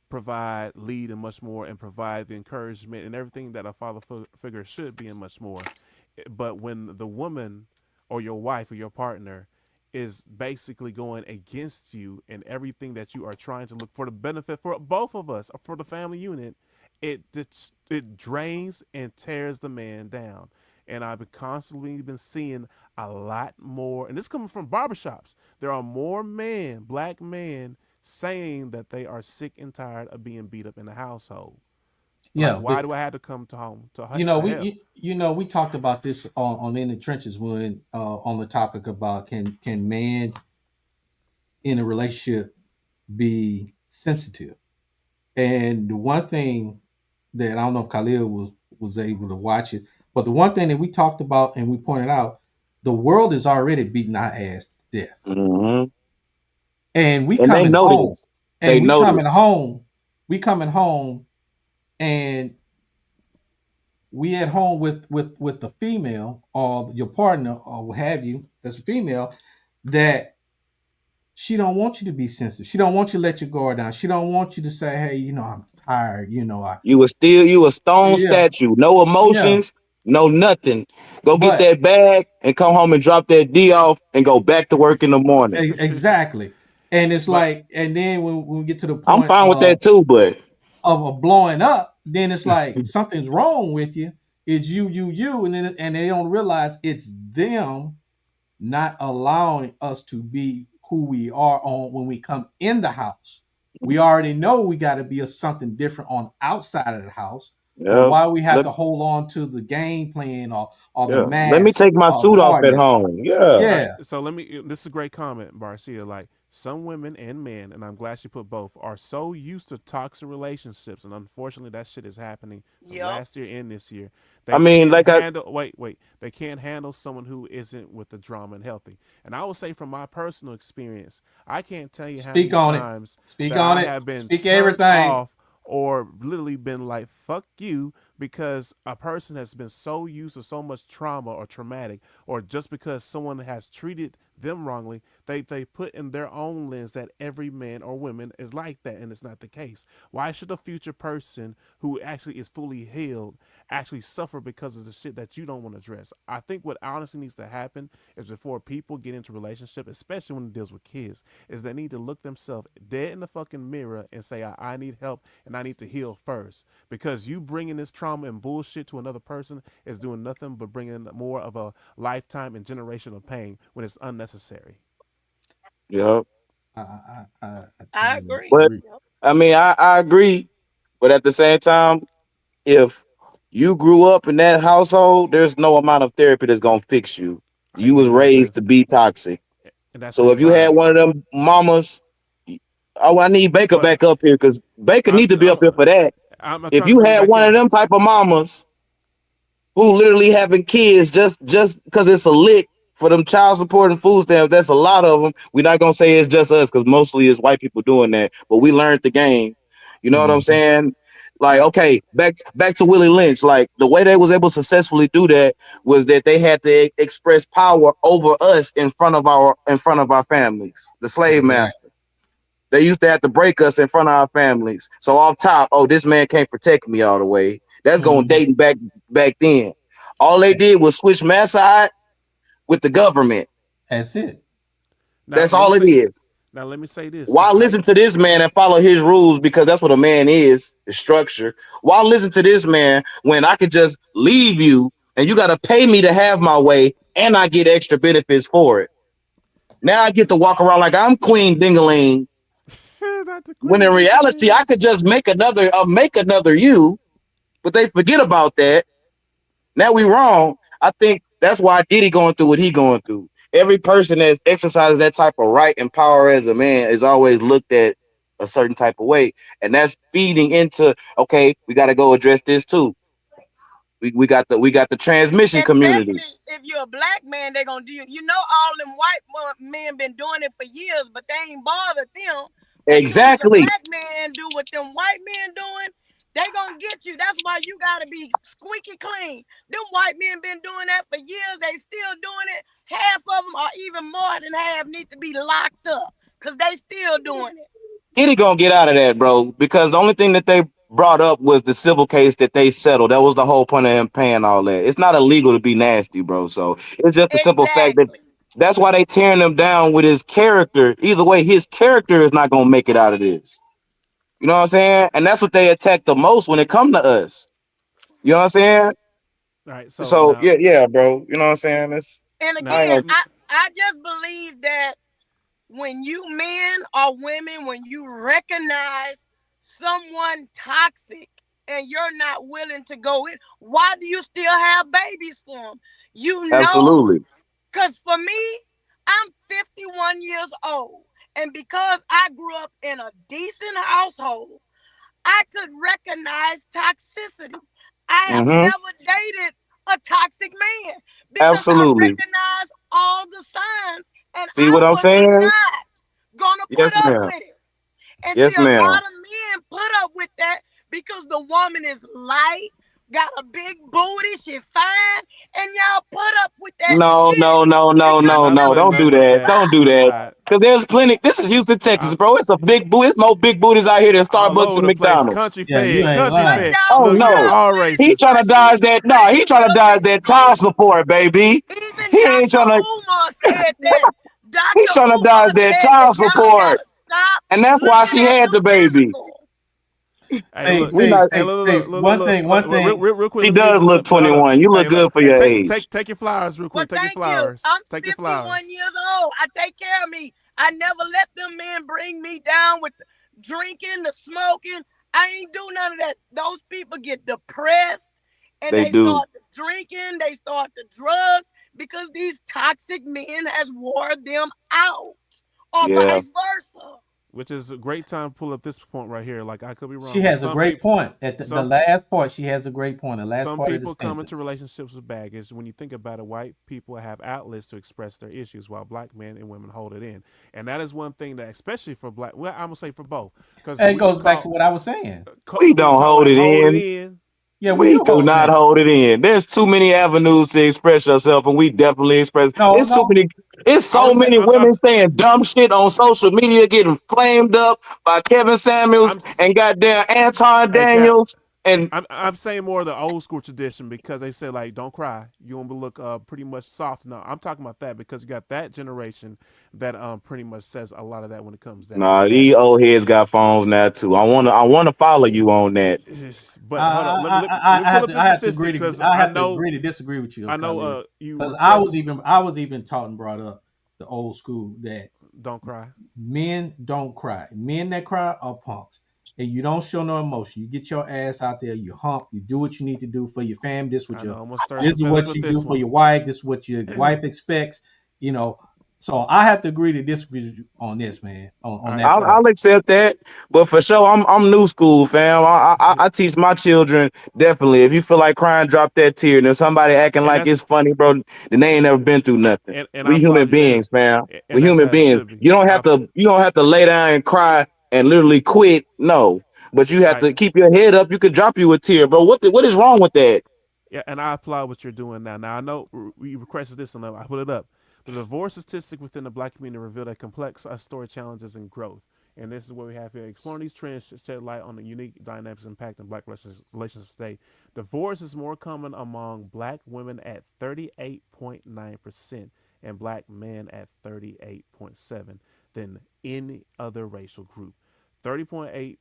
provide, lead, and much more, and provide the encouragement and everything that a father figure should be, and much more. But when the woman or your wife or your partner is basically going against you and everything that you are trying to look for the benefit for both of us, for the family unit, it drains and tears the man down. And I've constantly been seeing a lot more, and this coming from barbershops. There are more black men saying that they are sick and tired of being beat up in the household. Yeah. Like, why do I have to come to home? We talked about this on In the Trenches when on the topic about can man in a relationship be sensitive? And the one thing that I don't know if Khalil was able to watch it, but the one thing that we talked about and we pointed out, the world is already beating our ass to death. Mm-hmm. And we coming home. And we coming home and we at home with the female or your partner or what have you, that's a female, that she don't want you to be sensitive. She don't want you to let your guard down. She don't want you to say, hey, I'm tired. You a stone Yeah, statue, no yeah. emotions, no nothing. Go get But that bag and come home and drop that D off and go back to work in the morning. exactly. And it's But like, and then when we get to the I'm point fine with that too, but of blowing up, then it's like something's wrong with you. It's you, and they don't realize it's them not allowing us to be who we are on when we come in the house. We already know we got to be something different on outside of the house, but yeah. why we have Let, to hold on to the game plan or the yeah. Let me mask take my or the suit off at hardness? home. Yeah. all right, Yeah, so let me. This is a great comment, Barcia. Like some women and men, and I'm glad she put both, are so used to toxic relationships, and unfortunately, that shit is happening from Yep. last year and this year. I They mean, can't like I handle. Wait. They can't handle someone who isn't with the drama and healthy. And I will say, from my personal experience, I can't tell you how speak many on it. times Speak that on I it. have been Speak turned everything. off or literally been like, fuck you, because a person has been so used to so much trauma or traumatic, or just because someone has treated them wrongly, they put in their own lens that every man or woman is like that, and it's not the case. Why should a future person who actually is fully healed actually suffer because of the shit that you don't want to address? I think what honestly needs to happen is before people get into relationship, especially when it deals with kids, is they need to look themselves dead in the fucking mirror and say, I need help and I need to heal first. Because you bringing this trauma and bullshit to another person is doing nothing but bringing more of a lifetime and generational pain when it's unnecessary. yeah. I I totally agree. But agree. Yep. I mean I agree. But at the same time, if you grew up in that household, there's no amount of therapy that's gonna fix you. I You agree was with that too. raised to be toxic. And that's So really if you had fine. one of them mamas, oh, I need Baker But back up here because Baker I'm need to be up here for that. I'm If trying to you bring had back one of in. them type of mamas who literally having kids just because it's a lick for them child support and food stamps, that's a lot of them. We're not gonna say it's just us because mostly it's white people doing that, but we learned the game. You know what I'm Mhm. saying? Like, Now, okay, back to Willie Lynch. Like the way they was able to successfully do that was that they had to express power over us in front of our families. The slave Exactly. master. They used to have to break us in front of our families. So off top, oh, this man can't protect me all the way. That's going Mhm. dating back then. All they did was switch side with the government. That's it. now That's let me all it say. is. Now let me say this. Why listen to this man and follow his rules because that's what a man is structure? Why listen to this man when I could just leave you and you got to pay me to have my way and I get extra benefits for it? Now I get to walk around like I'm Queen Dingaling Not the when queen in reality I Dingaling. could just make another you, but they forget about that. Now we wrong. I think that's why Diddy going through what he going through. Every person that exercises that type of right and power as a man is always looked at a certain type of way, and that's feeding into okay. We got to go address this too. We got the transmission community. Especially if you're a black man, they're gonna do all them white men been doing it for years, but they ain't bothered them. As soon as a Exactly. black man do what them white men doing, they gonna get you. That's why you gotta be squeaky clean. Them white men been doing that for years. They still doing it. Half of them, or even more than half, need to be locked up because they still doing it. Diddy gonna get out of that, bro, because the only thing that they brought up was the civil case that they settled. That was the whole point of him paying all that. It's not illegal to be nasty, bro. So it's just the simple fact that Exactly. that's why they tearing him down with his character. Either way, his character is not gonna make it out of this. You know what I'm saying? And that's what they attack the most when it come to us. You know what I'm saying? All right. So So now, yeah, bro. You know what I'm saying? It's And now I ain't again, let gonna. me. I just believe that when you men or women, when you recognize someone toxic and you're not willing to go in, why do you still have babies for them? You know, Absolutely. because for me, I'm 51 years old. And because I grew up in a decent household, I could recognize toxicity. I have Mm-hmm. never dated a toxic man because I Absolutely. recognize all the signs and See what I I'm was saying? not gonna put Yes, up ma'am. with it. And see, Yes, a ma'am. lot of men put up with that because the woman is light, got a big booty, she fine, and y'all put up with that No, shit no, no, no, because no, I'm no. not Don't do messing with that. that. Don't do I'm that. not. Cause there's plenty. This is Houston, Texas, I'm bro. It's a big booty. It's more big booties out here than all Starbucks over and the place. McDonald's. Country Yeah, you fed, ain't country lying. fed. y'all Oh Look, you put got no. up all with He races. trying to pushing dodge the that. No, he crazy trying to little dodge big that child booty. support, baby. Even He ain't Dr. trying to. Umar said that. He Dr. trying to dodge Umar that said that child y'all support, gotta stop and that's why looking she at had the the baby. physical. Hey, Say, look. We say, not. Hey, say, say, one thing, one thing. real quick. She Let me give does look hold up. 21. You look Hey, good for hey, your age. take your flowers real Well, quick. Take your thank you. flowers. I'm Take your 51 flowers. years old. I take care of me. I never let them men bring me down with the drinking, the smoking. I ain't do none of that. Those people get depressed and They they do. start the drinking, they start the drugs because these toxic men has wore them out or Yeah. vice versa. Which is a great time to pull up this point right here. Like I could be She wrong, but has a great point. At the some last part, she has a great point. The last some part of the people come into sentence. relationships with baggage. When you think about it, white people have outlets to express their issues, while black men and women hold it in. And that is one thing that, especially for black, well, I'm gonna say for both, because And it we goes back call to what I was saying. We we don't talk hold like it hold it in. in. Yeah, we We do do hold it not in. hold it in. There's too many avenues to express yourself, and we definitely express. No, It's too no. many. It's I so was saying, many women saying dumb shit on social media, getting flamed up by Kevin I'm, Samuels and goddamn Anton hey Cap, Daniels. And I'm saying more of the old school tradition because they said like don't cry, you want to look pretty much soft. No, I'm talking about that because you got that generation that pretty much says a lot of that when it comes down to nah, that. these old heads got phones now too. I wanna follow you on that. But hold up, let me I pull have up to the I have to statistics agree to because I have to agree to disagree with you, I know Khalil. you Because request I was even taught and brought up the old school that don't cry. men don't cry. Men that cry are punks. And you don't show no emotion. You get your ass out there, you hump, you do what you need to do for your fam. I know I'm gonna stir This some is feathers what with you do this for one. your wife. This is what your wife expects. You know, so I have to agree to disagree with you on this, man. On All right, that I'll, so part. I'll accept that, but for sure, I'm new school, fam. I teach my children definitely. If you feel like crying, drop that tear. And if somebody acting and like that's it's funny, bro, then they ain't never been through nothing. and I We applaud human you there, beings, fam. We and that's human how it beings. should be. You don't have to lay down and cry and literally quit. No, but you have Right. to keep your head up. You could drop you a tear, bro. What is wrong with that? Yeah, and I applaud what you're doing now. Now I know we requested this, and I put it up. The divorce statistic within the black community revealed a complex story, challenges, and growth. And this is what we have here. Exploring these trends shed light on the unique dynamics impacting black relationships today. Divorce is more common among black women at 38.9% and black men at 38.7% than any other racial group. 30.8%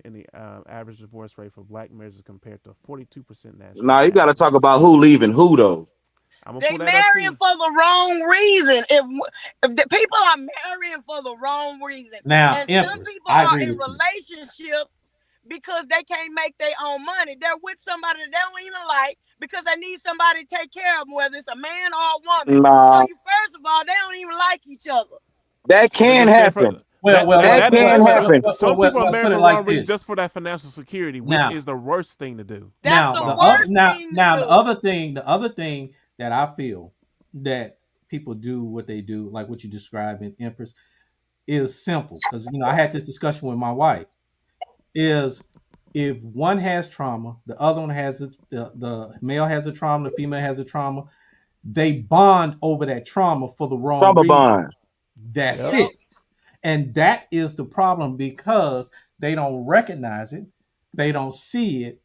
in the average divorce rate for black marriages compared to 42% nationally Nah, you got to nationally. talk about who leaving who though. I'm gonna They pull that up marrying too. for the wrong reason. If the people are marrying for the wrong reason, Now, and some Empress, people I are agree in with you. relationships because they can't make their own money. They're with somebody that they don't even like because they need somebody to take care of them, whether it's a man or a woman. So Nah, you first of all, they don't even like each other. that They're can just there for happen. Well, well, That well, that. well, can well, happen. well, Some people are well, married put for it the wrong like reason, this. just for that financial security, which Now, is the worst thing to do. That's now the the long other worst term. thing to now do. the other thing that I feel that people do what they do, like what you described in Empress, is simple. Because I had this discussion with my wife. Is if one has trauma, the other one has the male has a trauma, the female has a trauma. They bond over that trauma for the wrong Trauma reason. bond. That's Yep. Yep. it. And that is the problem because they don't recognize it, they don't see it,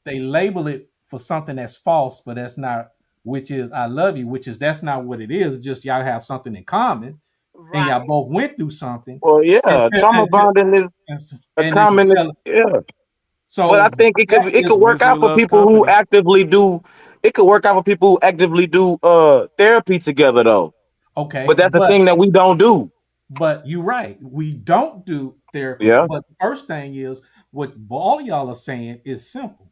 they label it for something that's false, but that's not, which is I love you, which is that's not what it is. Just y'all have something in common, and y'all Right. both went through something, Well, yeah, and trauma bonding is a and then to common. tell. Yeah, but I So think it could that it could is work Misery out for loves people who company. actively do. It could work out for people who actively do therapy together though. But okay, that's the thing that we don't do. but you're right. We don't do therapy. Yeah, But the first thing is what all y'all are saying is simple.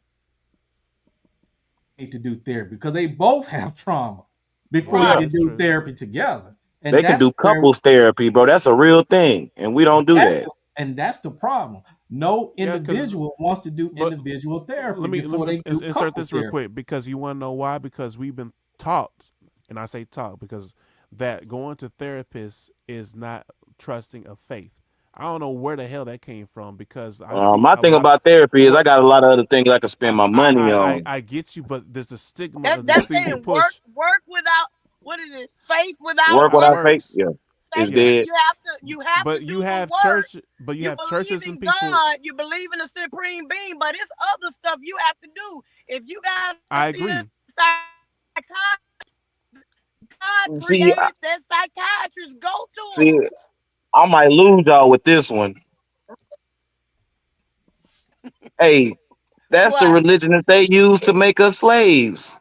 Need to do therapy because they both have trauma before you yeah. can Right. That's do true. therapy together. And They can that's do where couples therapy, bro. That's a real thing, and we don't do that's that. the, and that's the problem. No Yeah, because individual wants to do but individual therapy let before me they do insert couple this real therapy. quick because you want to know why? Because we've been taught, and I say taught because that going to therapists is not trusting of faith. I don't know where the hell that came from because I've seen My a thing lot of about therapy is what I got a lot of other things I can spend my money on. I get you, but there's the stigma That's of these that's people saying work push work without what is it? Faith without Work without without work. faith, works. yeah, it's Faith Yeah, with dead. you have to but do the work. you You have believe churches and in people. God, you believe in the supreme being, but it's other stuff you have to do. If you gotta I see a agree. psychiatrist, God See, created that psychiatrist. Go to see, him. I might lose y'all with this one. Hey, that's the What? religion that they use to make us slaves.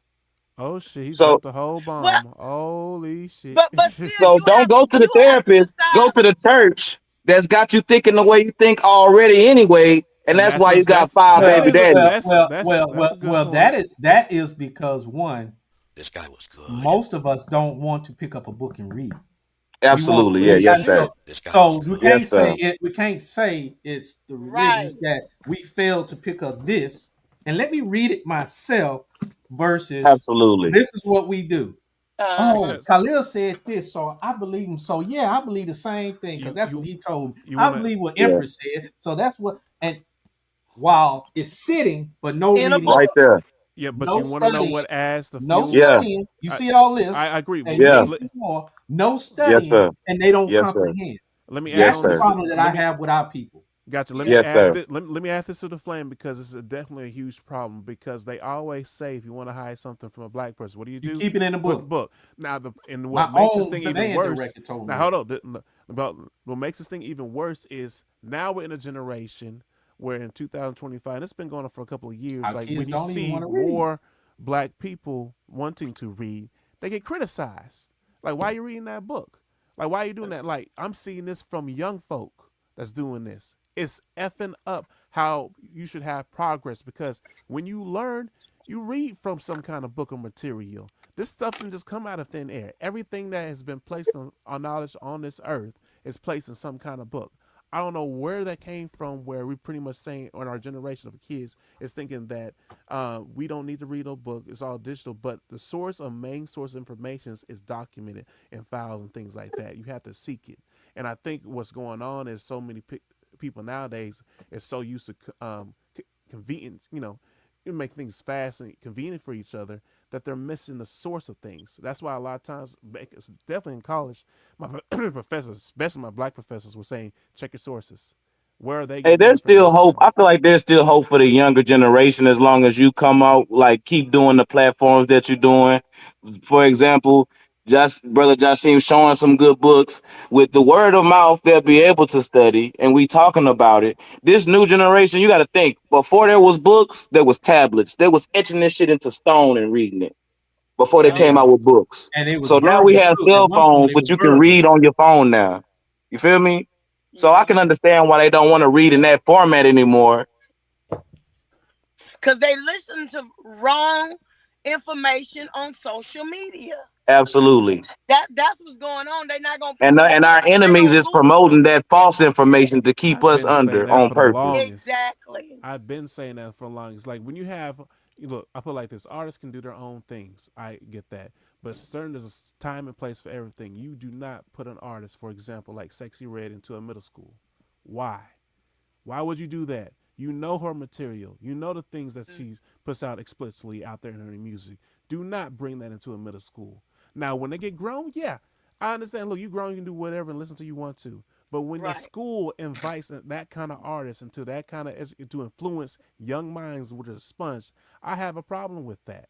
Oh shit, he So, dropped the whole Well, bomb. Holy shit. but still, so don't go to the you have to therapist. Go decide. to the church that's got you thinking the way you think already anyway, and And that's why you got that's five that baby is a daddies. that's a good That point. is because one, This guy was good. most of us don't want to pick up a book and read. We want Absolutely, yeah, we got yes, sir, so This guy was so we good. yes, can't say sir, it. We can't say it's the Right. religions that we failed to pick up this and let me read it myself. Versus absolutely. this is what we do. Oh, Because Khalil said this, so I believe him. So yeah, I believe the same thing because you that's what you he told me. you I want to believe what Yeah, Empress said, so that's what. And while it's sitting, but no In a reading, right book. there. yeah, but no you want to know studying, what adds the no fuel. Yeah, studying. You I see all I this, agree, and you but yeah, may see more. No yes, studying, sir, and they don't yes, sir, comprehend. let me add yes, That's on the sir, this. problem that I Let me have with our people. Gotcha. Let me Yeah. yes, add sir. this. Let me add this to the flame because it's definitely a huge problem. Because they always say if you want to hide something from a black person, what do you You do? keep it in the Put in the book. book. Now the and My what makes this own thing even band worse. director told Now me hold that. on. About what makes this thing even worse is now we're in a generation where in 2025, and it's been going on for a couple of years. Our Like kids when you don't even see want to read. more black people wanting to read, they get criticized. Like why are you reading that book? Like why are you doing that? Like I'm seeing this from young folk that's doing this. It's effing up how you should have progress because when you learn, you read from some kind of book or material. This stuff didn't just come out of thin air. Everything that has been placed on knowledge on this earth is placed in some kind of book. I don't know where that came from. Where we pretty much saying, on our generation of kids is thinking that we don't need to read a book; it's all digital. But the source of main source information is documented in files and things like that. You have to seek it, and I think what's going on is so many people nowadays is so used to convenience, you make things fast and convenient for each other that they're missing the source of things. That's why a lot of times, definitely in college, my professors, especially my black professors, were saying, check your sources. Where are they Hey, getting their there's still information hope. from? I feel like there's still hope for the younger generation as long as you come out, like keep doing the platforms that you're doing. For example, just brother Jashim showing some good books with the word of mouth, they'll be able to study, and we talking about it. This new generation, you got to think. Before there was books, there was tablets. There was etching this shit into stone and reading it before they Oh Yep. came yeah, out with books. and it was So now we verbal have too. At cell one point, phones, it but was you can verbal. read on your phone now. You feel me? So I can Mm-hmm. understand why they don't want to read in that format anymore. Because they listen to wrong information on social media. Absolutely. That's what's going on. They're not gonna pick And up a our book if they enemies don't is Google promoting that false information to keep I've us been saying under that on for the purpose. it. longest. Exactly. I've been saying that for the longest. Like when you have, look, I put it like this: artists can do their own things. I get that, but there's a time and place for everything. You do not put an artist, for example, like Sexy Red, into a middle school. Why? Why would you do that? You know her material. You know the things that she puts out explicitly out there in her music. Do not bring that into a middle school. Now, when they get grown, yeah, I understand. Look, you grown, you can do whatever and listen to you want to. But when the Right. school invites that kind of artist into that kind of to influence young minds with a sponge, I have a problem with that.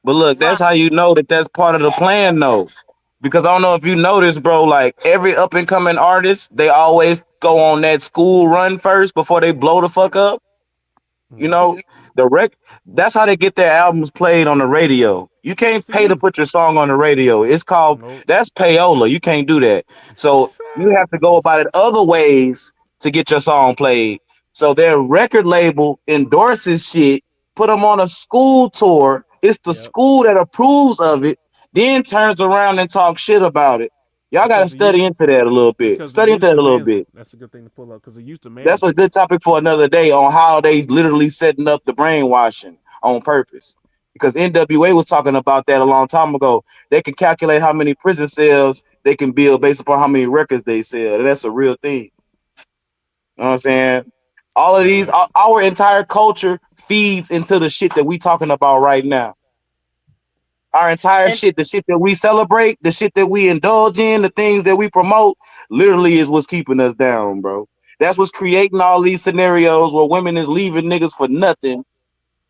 But look, that's how Right. you know that that's part of the plan, though. Because I don't know if you noticed, bro. Like every up and coming artist, they always go on that school run first before they blow the fuck up. You Mm-hmm. know, the rec that's how they get their albums played on the radio. You It's can't the pay to youth. put your song on the radio. It's called Nope. that's payola. You can't do that. So you have to go Just about it other ways to get your song played. So their record label endorses shit, put them on a school tour. It's the yep. school that approves of it, then turns around and talk shit about it. Y'all got to Because the study youth, into that a little bit. because the Study into youth that a little demands it. bit. That's a good thing to pull up. Because the youth That's demands a it. good topic for another day on how they literally setting up the brainwashing on purpose. Because NWA was talking about that a long time ago. They can calculate how many prison cells they can build based upon how many records they sell. And that's a real thing. You know what I'm saying? All of these, our entire culture feeds into the shit that we talking about right now. Our entire And shit, the shit that we celebrate, the shit that we indulge in, the things that we promote, literally is what's keeping us down, bro. That's what's creating all these scenarios where women is leaving niggas for nothing.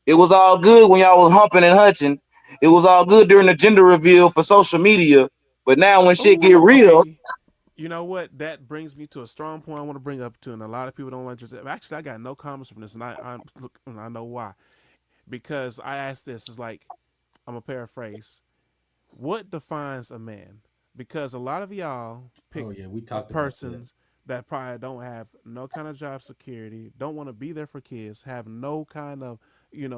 It was all good when y'all was humping and hunching. It was all good during the gender reveal for social media. But now when shit get real, okay. You know what? That brings me to a strong point I want to bring up too, and a lot of people don't like this. Actually, I got no comments from this, and I know why. Because I asked this, is like, I'm gonna paraphrase. What defines a man? Because a lot of y'all pick we talked persons that probably don't have no kind of job security, don't want to be there for kids, have no kind of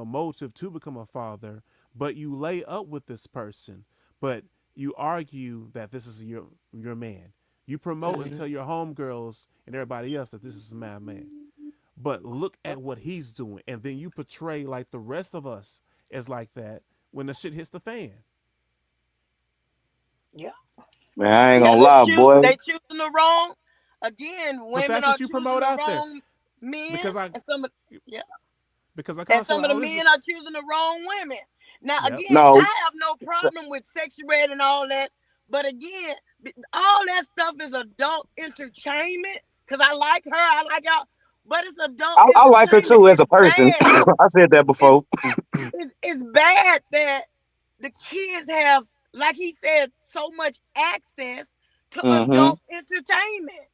motive to become a father, but you lay up with this person, but you argue that this is your man. You promote and tell your homegirls and everybody else that this is my man. But look at what he's doing, and then you portray like the rest of us as like that when the shit hits the fan. yeah, man, I ain't gonna lie, boy. they choosing the wrong. Again, But women that's are what you choosing promote the out there. wrong men, Because I and some of because I and some of the constantly men are choosing the wrong women. Now, Yep. again, No, I have no problem with Sexy Red and all that, but again, all that stuff is adult entertainment. Cause I like her, I like y'all, but it's adult I like her entertainment. too as It's a person. bad. I said that before. It's bad that the kids have, like he said, so much access to Mm-hmm. adult entertainment.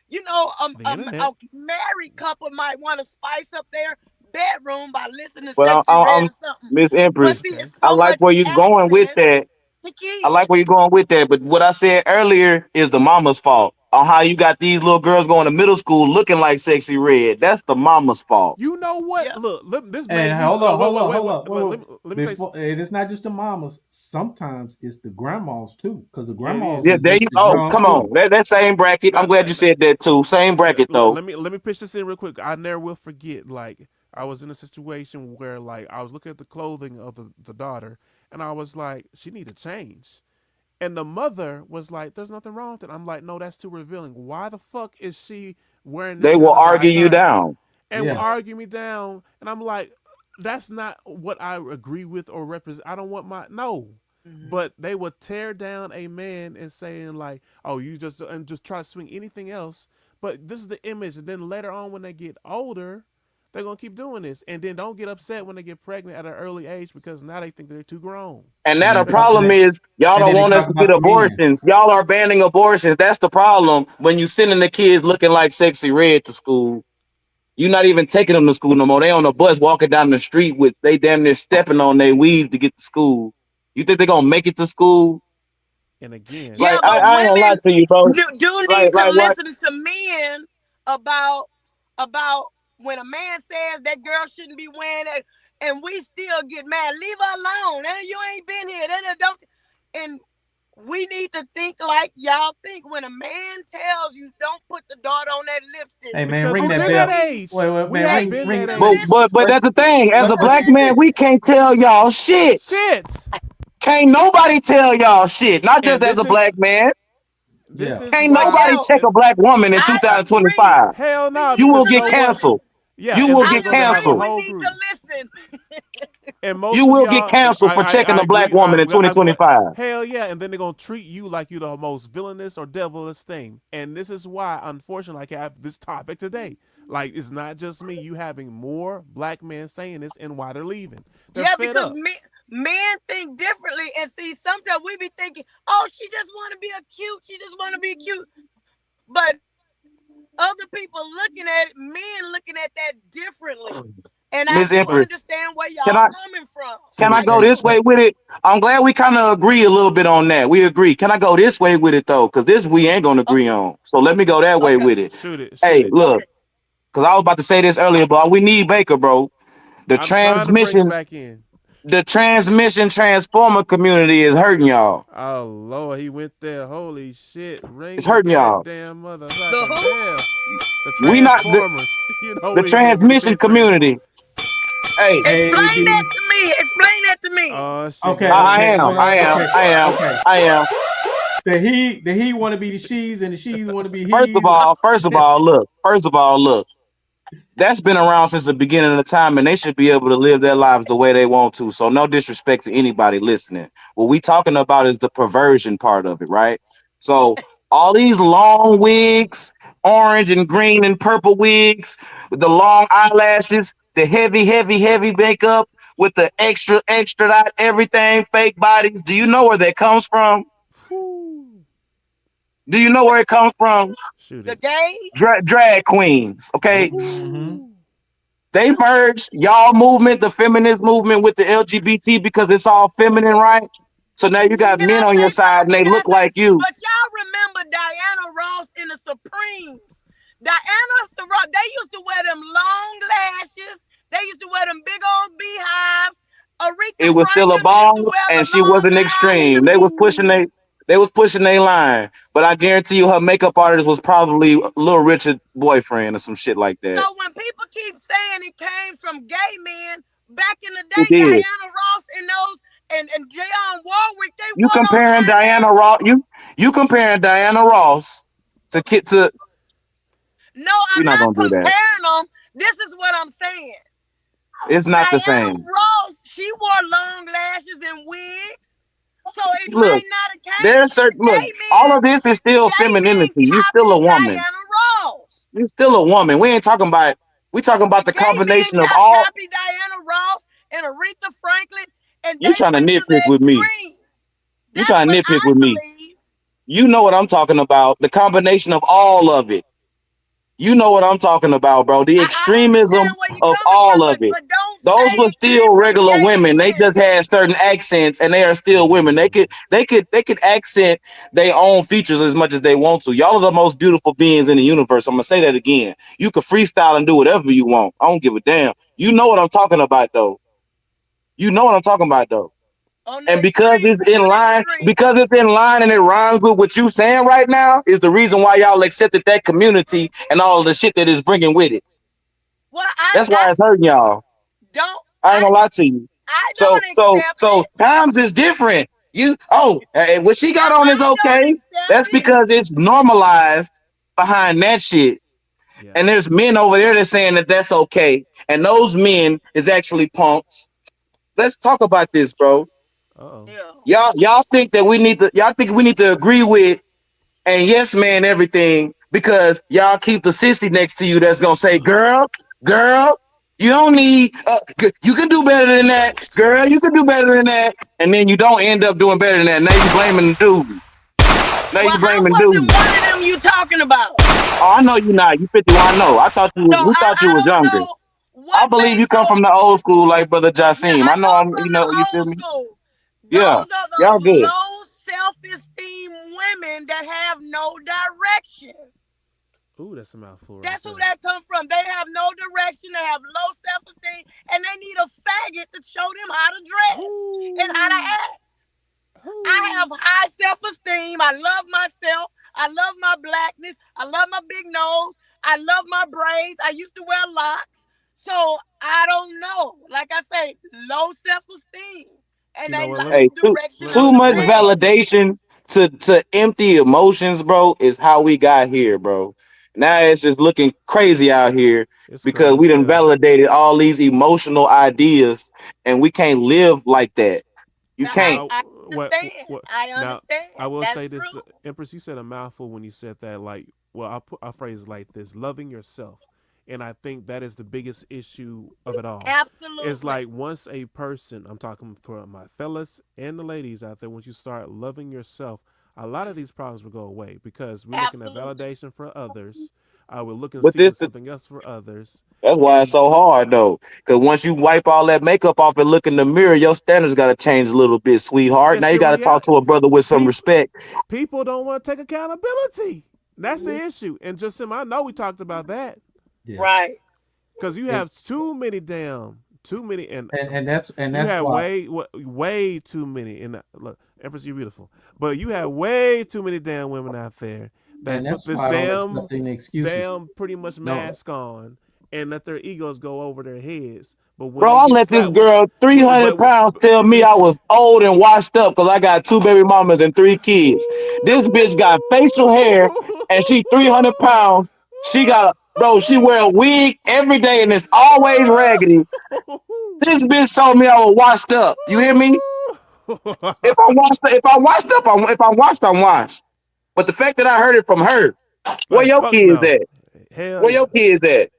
You know, the a internet. married couple might want to spice up their bedroom by listening to But Sexy Red I'm or something. Miss But Empress. see, Okay. it's I so like much where you're going with access that. to I like where you're kids. going with that. But what I said earlier is the mama's fault on how you got these little girls going to middle school looking like Sexy Red. That's the mama's fault. You know what? Yep. Look, this made And me. hold No, up, hold wait, up, wait, hold wait, up. wait. Let me say. Before it is not just the mamas. Sometimes it's the grandmas too, because the Yeah, it grandmas Yeah, is is. there just you. as Oh, young come too. on. That same bracket. I'm Let, glad you let, said that too. Same bracket though. let me pitch this in real quick. I never will forget. Like, I was in a situation where like I was looking at the clothing of the daughter, and I was like, she need to change. And the mother was like, "There's nothing wrong with it." I'm like, "No, that's too revealing. Why the fuck is she wearing this They will kind of argue you attire?" down. And will Yeah. argue me down. And I'm like, "That's not what I agree with or represent. I don't want my no." Mhm. But they would tear down a man and saying like, "Oh, you just," and just try to swing anything else. But this is the image. And then later on, when they get older, they're gonna keep doing this, and then don't get upset when they get pregnant at an early age because now they think they're too grown. And And now they the talk, problem is y'all and don't then they want us talk to get about the men. abortions. Y'all are banning abortions. That's the problem. When you sending the kids looking like Sexy Red to school, you're not even taking them to school no more. They on the bus walking down the street with they damn near stepping on their weave to get to school. You think they're gonna make it to school? And again, Yeah, Like but I ain't gonna lie women to you, bro. do Like need to like like listen to men about about when a man says that girl shouldn't be wearing it, and we still get mad. Leave her alone. And you ain't been here. Don't. And we need to think like y'all think. When a man tells you don't put the dart on that lipstick, Hey man, because ring we've that been that bell. age. Wait, We man, have ring, been ring. that to but age. listen. but that's the thing. Need As a to black man, listen. we can't tell y'all shit. Shit. Can't nobody tell y'all shit. Not just And as a black man. this Yeah. is Can't why nobody Yeah, check a black woman in I agree. 2025. hell We no, You need will because you to get know what? listen. canceled. Yeah, You and will then I they're get gonna have a agree. canceled. We whole need to group. listen. And You most of will get y'all, canceled for checking I a black agree. woman in 2025. Hell yeah, and then they're gonna treat you like you're the most villainous or devilish thing. And this is why, unfortunately, like I have this topic today. Like it's not just me. You having more black men saying this and why they're leaving. They're Yeah, fed because up. men think differently, and see, sometimes we be thinking, "Oh, she just want to be a cute. She just want to be cute," but other people looking at it, men looking at that differently. And I Miss do Empress, understand where can y'all I coming from. can See, I I go hey, this do. way with it? I'm glad we kind of agree a little bit on that. We agree. Can I go this way with it though? Because this we ain't gonna agree Okay. on. So let me go that way Okay. with it. Shoot it, shoot Hey, it. look, Okay. because I was about to say this earlier, but we need Baker, bro. The I'm trying to bring him transmission, back in. the transmission transformer community is hurting y'all. Oh Lord, he went there. Holy shit! It's Ring the hurting y'all. goddamn The motherfucking who? bell. The We not Transformers. You know the what he meant when he transmission said transform. community. Hey, Explain AD. that to me. Explain that to me. Oh shit! Okay, Got I okay, him. am, hold on. I am, Okay, I am, okay. I am. The he want to be the she's and the she's want to be First he's. of all, look. That's been around since the beginning of the time, and they should be able to live their lives the way they want to. So no disrespect to anybody listening. What we talking about is the perversion part of it, right? So all these long wigs, orange and green and purple wigs, with the long eyelashes, the heavy makeup, with the extra dot everything, fake bodies. Do you know where that comes from? Do you know where it comes from? The gay Drag queens, okay? Mm-hmm. They merged y'all movement, the feminist movement, with the LGBT because it's all feminine, right? So now you got men on your side and they look like you. But y'all remember Diana Ross in the Supremes. Diana Ross, they used to wear them long lashes. They used to wear them big old beehives. Aretha It was still a ball, and she wasn't extreme. They was pushing their line. But I guarantee you her makeup artist was probably Little Richard's boyfriend or some shit like that. So when people keep saying it came from gay men, back in the day, Diana Ross and those and Dionne Warwick, they you comparing Diana Ross. You comparing Diana Ross to No, I'm not comparing them. This is what I'm saying. It's not the same. Diana Ross, she wore long lashes and wigs. So it might not have came. There's certain all of this is still femininity. You're still a woman. Diana Ross. You're still a woman. We talking about the combination of all. Copy Diana Ross and Aretha Franklin. And you trying to nitpick with me. You trying to nitpick with me. You know what I'm talking about. The combination of all of it. You know what I'm talking about, bro. The extremism of all of it. Those were still regular women. They just had certain accents, and they are still women. They could accent their own features as much as they want to. Y'all are the most beautiful beings in the universe. I'm gonna say that again. You can freestyle and do whatever you want. I don't give a damn. You know what I'm talking about, though. And because it's in line and it rhymes with what you saying right now is the reason why y'all accepted that community and all of the shit that is bringing with it. Well, that's why it's hurting y'all. I ain't gonna lie to you. So times is different. What she got on is okay. That's because it's normalized behind that shit. Yeah. And there's men over there that's saying that that's okay. And those men is actually punks. Let's talk about this, bro. Y'all think we need to agree with and yes man everything because y'all keep the sissy next to you that's gonna say, girl, you don't need you can do better than that, girl, you can do better than that, and then you don't end up doing better than that. Now you blaming the dude. You blaming dude. One of them you talking about? Oh, I know you not. You 51. I know. I thought you was. We thought you was younger. I believe you come from the old school, like Brother Jasim. I know. You feel me? Those are those low self-esteem women that have no direction. Ooh, that's a mouthful. That's who that come from. They have no direction. They have low self-esteem, and they need a faggot to show them how to dress and how to act. I have high self-esteem. I love myself. I love my blackness. I love my big nose. I love my braids. I used to wear locks. So I don't know. Like I say, low self-esteem. And too much validation to empty emotions, bro, is how we got here, bro. Now it's just looking crazy out here because we done validated all these emotional ideas and we can't live like that. You can't. I understand. I will say this, Empress, you said a mouthful when you said that. Like, well, I'll phrase it like this: loving yourself. And I think that is the biggest issue of it all. Absolutely. It's like once a person, I'm talking for my fellas and the ladies out there, once you start loving yourself, a lot of these problems will go away because we're looking at validation for others. We're looking for something else for others. That's why it's so hard, though. Because once you wipe all that makeup off and look in the mirror, your standards got to change a little bit, sweetheart. Now you got to talk to a brother with some respect. People don't want to take accountability. That's the issue. And Jasim, I know we talked about that. Yeah. Right, because you have too many, and that's you have way too many. And look, Empress, you're beautiful, but you have way too many damn women out there that put this damn pretty much mask on and let their egos go over their heads But when Bro, they I get let this slapped, girl 300 pounds tell me I was old and washed up because I got 2 baby mamas and 3 kids. This bitch got facial hair and she 300 pounds. She got, bro, she wear a wig every day and it's always raggedy. This bitch told me I was washed up. You hear me? If I'm washed, I'm washed. But the fact that I heard it from her, where like your fuck kids no, at? hell Where yeah. your kids at?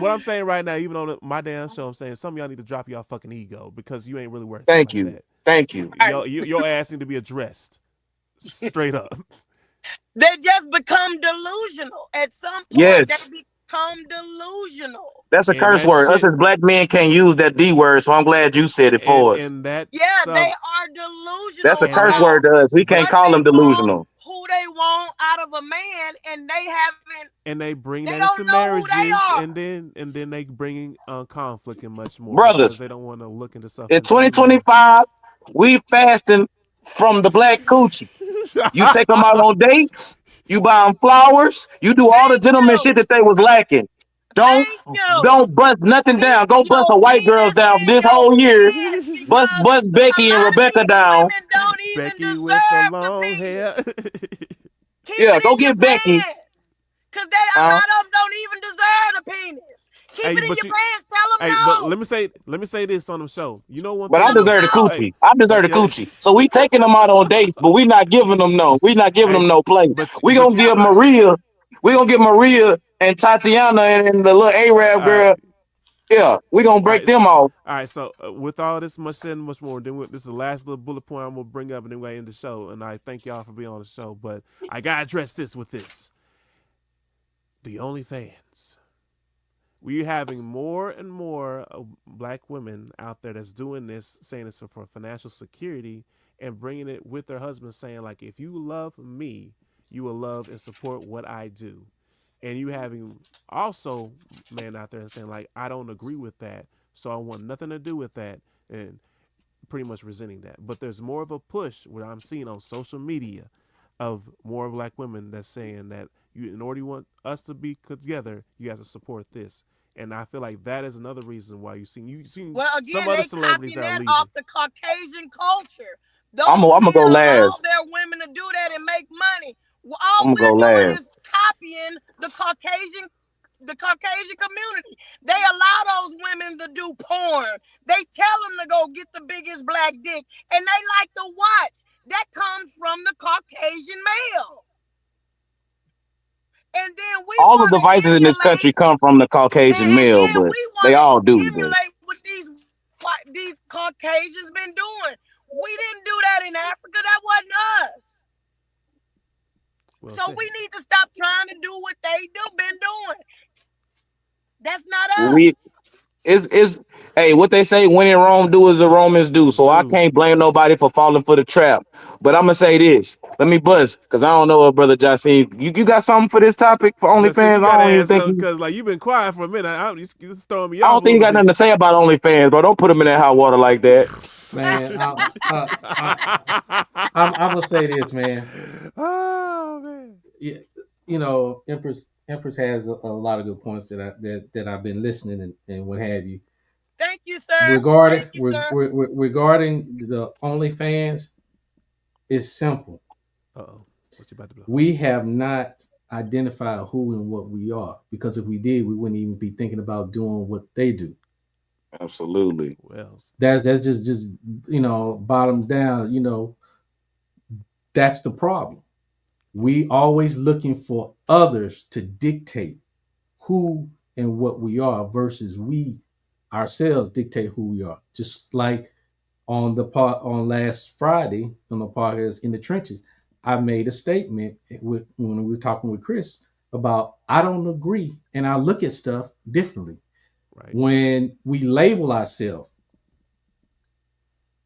What I'm saying right now, even on my damn show, I'm saying some of y'all need to drop y'all fucking ego because you ain't really worth it Thank like you. that. Thank you. Your ass need to be addressed straight up. They just become delusional. At some point, they Yes. become delusional. That's a And curse that word. Us shit as black men can't use that D word, so I'm glad you said it for us. and that Yeah, stuff they are That's delusional a and curse that word about to us. We can't what call they them want, delusional. who they want out of a man, and and they bring they that into don't know who they marriages are. and then they bring conflict and much more because Brothers, they don't want to look into stuff in inside men. 2025, we fasting from the black coochie. You take them out on dates, you buy them flowers, you do all the Thank gentleman shit you. that they was lacking. Don't Thank you. don't bust nothing down. Keep Go bust your a white girls penis down in this your whole year. pants because Bust a Becky and lot of Rebecca these down. women don't even Becky with the deserve the long penis. hair. Keep Yeah, it go in your get Becky. pants. Because a lot of them don't even deserve the penis. Keep Hey, it in but your you pants. Tell them hey, but no. let me say this on the show. You know one But thing I we gonna Tell them deserve the no. hey coochie. I deserve the yeah coochie. So we taking them out on dates, but we not giving them no. We not giving hey them no play. We but gonna you give Maria. We gonna give Maria and Tatiana and the little Arab all right. girl. Yeah, we gonna All break right, them off. all right. So with all this much said and much more, this is the last little bullet point I'm gonna bring up, and then we end the show. And I thank y'all for being on the show, but I gotta address this with this: the OnlyFans. We're having more and more black women out there that's doing this, saying it's for financial security, and bringing it with their husbands, saying like, if you love me, you will love and support what I do. And you having also men out there and saying like, I don't agree with that, so I want nothing to do with that, and pretty much resenting that. But there's more of a push, what I'm seeing on social media, of more black women that's saying that in order you want us to be together, you have to support this. And I feel like that is another reason why you see Well, some again, other they celebrities copying that are that leaving. off the Caucasian culture. I'm Those gonna go men allow last. their women to do that and make money. Well, I'm all gonna go we're doing is last. copying the Caucasian community. They allow those women to do porn. They tell them to go get the biggest black dick, and they like to watch. That comes from the Caucasian male. And then we All of want the to vices in this emulate, country come from the Caucasian and male, then but we they want all to do. But emulate what these Caucasians been doing. We didn't do that in Africa. That wasn't us. Well So said. we need to stop trying to do what they been doing. That's not us. we is hey, what they say, when in Rome, do as the Romans do. So I can't blame nobody for falling for the trap. But I'm gonna say this. Let me buzz, because I don't know what Brother Jacine. You got something for this topic for Just you OnlyFans? I gotta don't even answer think you because like you've been quiet for a minute. You just throwing me I off don't a think you little got nothing bit. to say about OnlyFans, bro. Don't put them in that hot water like that. Man, I'm gonna say this, man. Oh man. Yeah, you know, Empress has a lot of good points that I've been listening and what have you. Thank you, sir. Regarding Thank you, sir. regarding the OnlyFans, it's simple. Uh-oh. What you about to do? We have not identified who and what we are, because if we did, we wouldn't even be thinking about doing what they do. Absolutely. Well, That's just bottoms down. That's the problem. We always looking for others to dictate who and what we are versus we ourselves dictate who we are. Just like on last Friday on the podcast In the Trenches, I made a statement when we were talking with Chris about I don't agree and I look at stuff differently. right. When we label ourselves,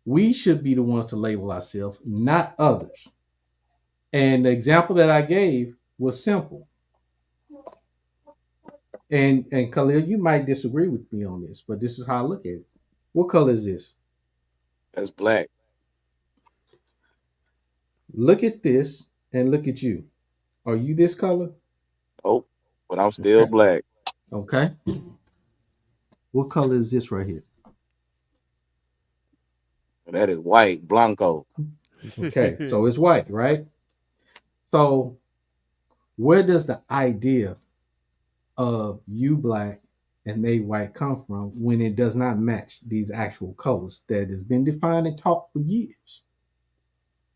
we should be the ones to label ourselves, not others. And the example that I gave was simple. And Khalil, you might disagree with me on this, but this is how I look at it. What color is this? That's black. Look at this and look at you. Are you this color? Oh, but I'm still Okay. black. Okay. What color is this right here? That is white, blanco. Okay, so it's white, right? So where does the idea of you black and they white come from when it does not match these actual colors that has been defined and taught for years?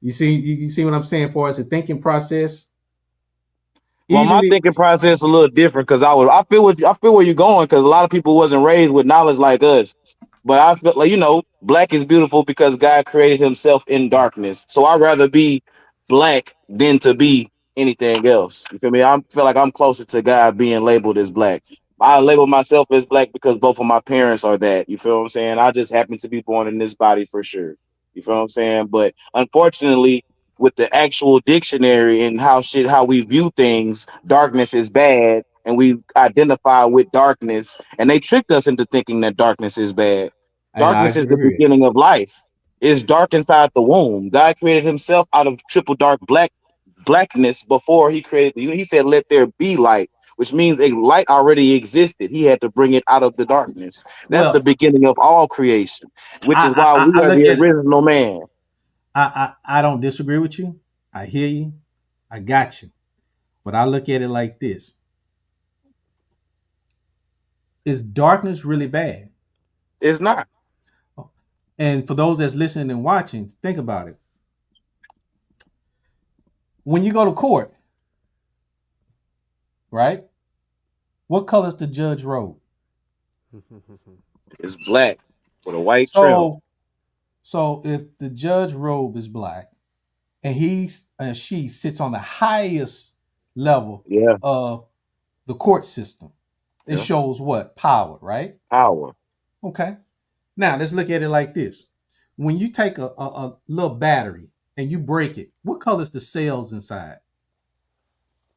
You see what I'm saying for us a thinking process? Well, my thinking process is a little different because I feel where you're going, because a lot of people wasn't raised with knowledge like us. But I feel like, black is beautiful because God created himself in darkness. So I'd rather be black than to be anything else. You feel me? I feel like I'm closer to God being labeled as black. I label myself as black because both of my parents are that. You feel what I'm saying? I just happen to be born in this body for sure. You feel what I'm saying? But unfortunately, with the actual dictionary and how we view things, darkness is bad, and we identify with darkness, and they tricked us into thinking that darkness is bad. Darkness is the beginning of life. It's dark inside the womb. God created himself out of triple dark blackness before he created. He said, "Let there be light," which means a light already existed. He had to bring it out of the darkness. That's the beginning of all creation, which is why we are the original man. I don't disagree with you. I hear you. I got you. But I look at it like this. Is darkness really bad? It's not. And for those that's listening and watching, think about it. When you go to court, right? What color is the judge robe? It's black with a white trim. So if the judge robe is black and she sits on the highest level of the court system, it shows what? Power, right? Power. Okay. Now let's look at it like this. When you take a little battery and you break it, what color is the cells inside?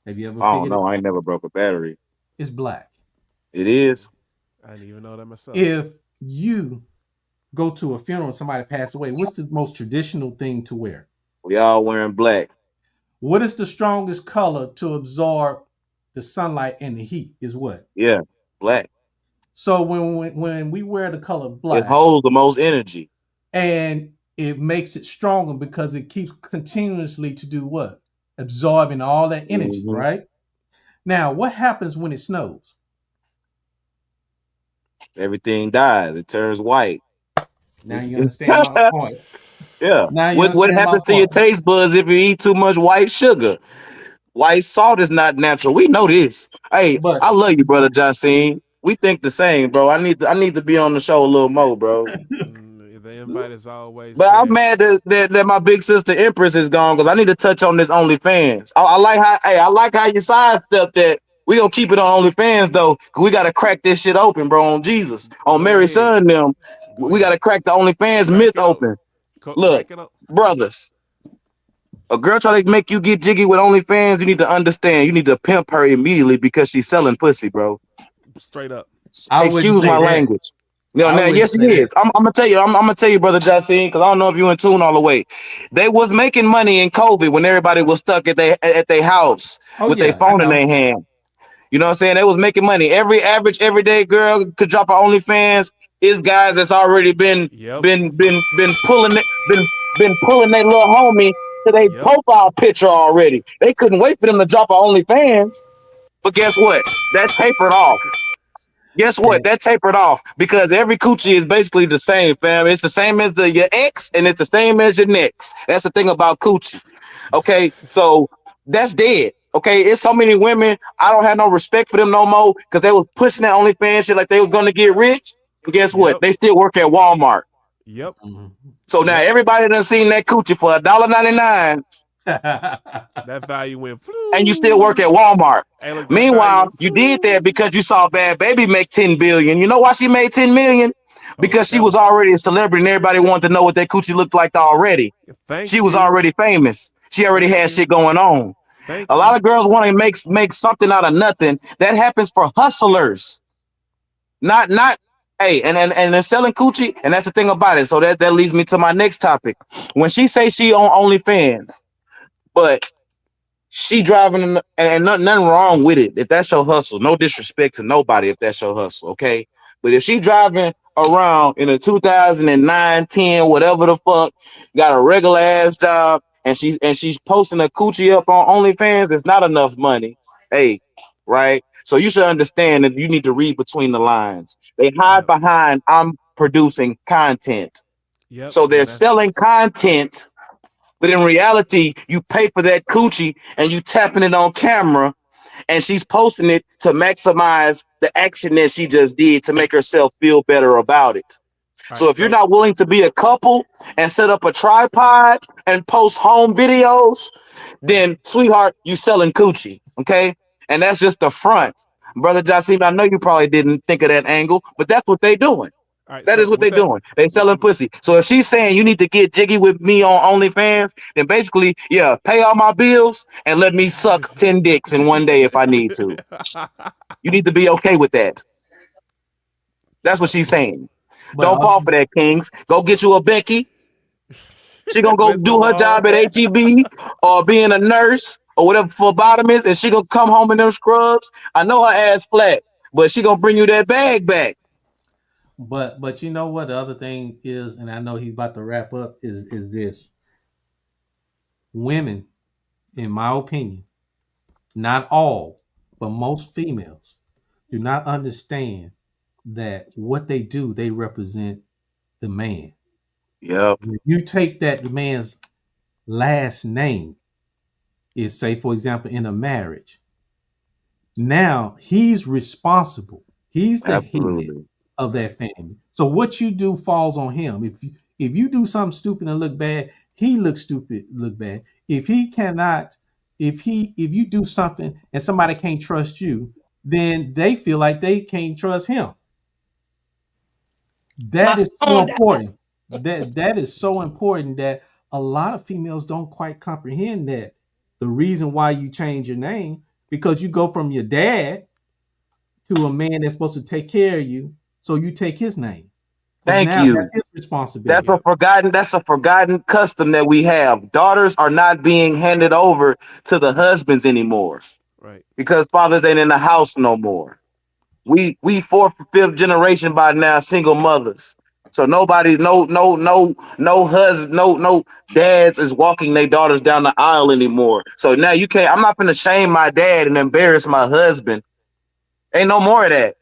Have you ever I don't know. I ain't never broke a battery. It's black. It is. I didn't even know that myself. If you go to a funeral and somebody passed away, what's the most traditional thing to wear? We all wearing black. What is the strongest color to absorb the sunlight and the heat is what? Yeah, black. So when we wear the color black, it holds the most energy. And it makes it stronger because it keeps continuously to do what? Absorbing all that energy, right? Now, what happens when it snows? Everything dies. It turns white. Now you understand my point. Yeah. What happens to your taste buds if you eat too much white sugar? White salt is not natural. We know this. Hey, I love you, brother Jacine. We think the same, bro. I need to be on the show a little more, bro. The invite is always. But I'm mad that my big sister Empress is gone because I need to touch on this OnlyFans. I like how you sidestepped that. We gonna keep it on OnlyFans though, cause we gotta crack this shit open, bro. On Jesus, on Mary's son, them. We gotta crack the OnlyFans myth open. Look, brothers, a girl try to make you get jiggy with OnlyFans, you need to understand. You need to pimp her immediately because she's selling pussy, bro. Straight up. Excuse my language. No, yes, it is. I'm gonna tell you, brother Jacine, because I don't know if you in tune all the way. They was making money in COVID when everybody was stuck at their house with their phone in their hand. You know what I'm saying? They was making money. Every average everyday girl could drop an OnlyFans. It's guys that's already been pulling their little homie to their profile picture already. They couldn't wait for them to drop an OnlyFans. But guess what? That tapered off. Guess what? That tapered off because every coochie is basically the same, fam. It's the same as your ex, and it's the same as your next. That's the thing about coochie. Okay, so that's dead. Okay, it's so many women. I don't have no respect for them no more because they was pushing that OnlyFans shit like they was gonna get rich. And guess what? They still work at Walmart. Yep. So now everybody done seen that coochie for $1.99. That value went and you still work at Walmart. Hey, meanwhile, you did that because you saw Bad Baby make 10 billion. You know why she made 10 million? Because she was already a celebrity and everybody wanted to know what that coochie looked like already. She was already famous. She already had shit going on. A lot of girls want to make something out of nothing. That happens for hustlers. Not hey, and they're selling coochie, and that's the thing about it. So that leads me to my next topic. When she say she on OnlyFans, but she driving and nothing wrong with it. If that's your hustle, no disrespect to nobody if that's your hustle, okay? But if she driving around in a 2009, 10, whatever the fuck, got a regular ass job, and she's posting a coochie up on OnlyFans, it's not enough money. Hey, right? So you should understand that you need to read between the lines. They hide behind I'm producing content. Yep. So they're selling content, but in reality, you pay for that coochie and you tapping it on camera, and she's posting it to maximize the action that she just did to make herself feel better about it. So if you're not willing to be a couple and set up a tripod and post home videos, then sweetheart, you selling coochie, okay? And that's just the front. Brother Jasim, I know you probably didn't think of that angle, but that's what they're doing. That is what they're doing. They selling pussy. So if she's saying you need to get jiggy with me on OnlyFans, then basically, yeah, pay all my bills and let me suck 10 dicks in one day if I need to. You need to be okay with that. That's what she's saying. But don't fall for that, Kings. Go get you a Becky. She gonna go do her job at HEB or being a nurse or whatever phlebotomist, and she gonna come home in them scrubs. I know her ass flat, but she gonna bring you that bag back. But you know what the other thing is, and I know he's about to wrap up, is this. Women, in my opinion, not all, but most females, do not understand that what they do, they represent the man. Yep. If you take that man's last name, is say, for example, in a marriage, now he's responsible. He's the head of that family. So what you do falls on him. If you do something stupid and look bad, he looks stupid, look bad. If you do something and somebody can't trust you, then they feel like they can't trust him. That is so important. That is so important that a lot of females don't quite comprehend that. The reason why you change your name, because you go from your dad to a man that's supposed to take care of you, so you take his name. Thank you. That's his responsibility. That's a forgotten custom that we have. Daughters are not being handed over to the husbands anymore. Right. Because fathers ain't in the house no more. We fourth, fifth generation by now, single mothers. So nobody, no husband, no dads is walking their daughters down the aisle anymore. So now you can't. I'm not gonna shame my dad and embarrass my husband. Ain't no more of that.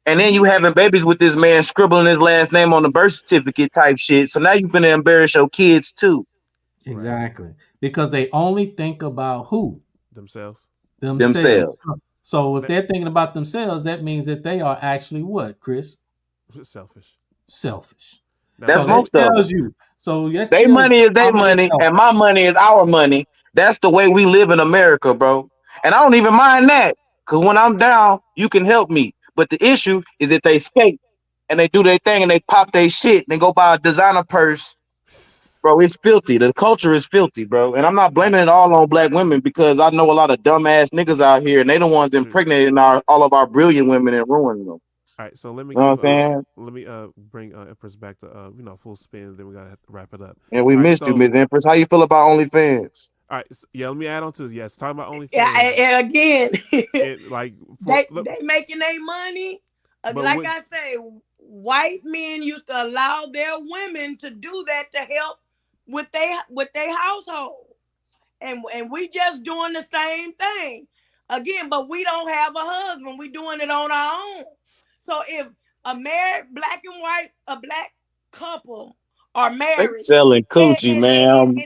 And then you having babies with this man scribbling his last name on the birth certificate type shit. So now you finna embarrass your kids too. Exactly. Because they only think about who? Themselves. So if they're thinking about themselves, that means that they are actually what, Chris? Selfish. That's most of them. You. So their money is their money, and my money is our money. That's the way we live in America, bro. And I don't even mind that, because when I'm down, you can help me. But the issue is that they skate and they do their thing and they pop their shit and they go buy a designer purse. Bro, it's filthy. The culture is filthy, bro. And I'm not blaming it all on black women, because I know a lot of dumbass niggas out here and they the ones impregnating all of our brilliant women and ruining them. All right, so let me bring Empress back to full spin. Then we gotta have to wrap it up. And we missed you, Miss Empress. How you feel about OnlyFans? All right, so, let me add on to it. Yes, talking about OnlyFans. Yeah, again, they making their money. Like I say, white men used to allow their women to do that to help with their household, and we just doing the same thing again. But we don't have a husband. We doing it on our own. So if a married black couple are married, they selling coochie, man.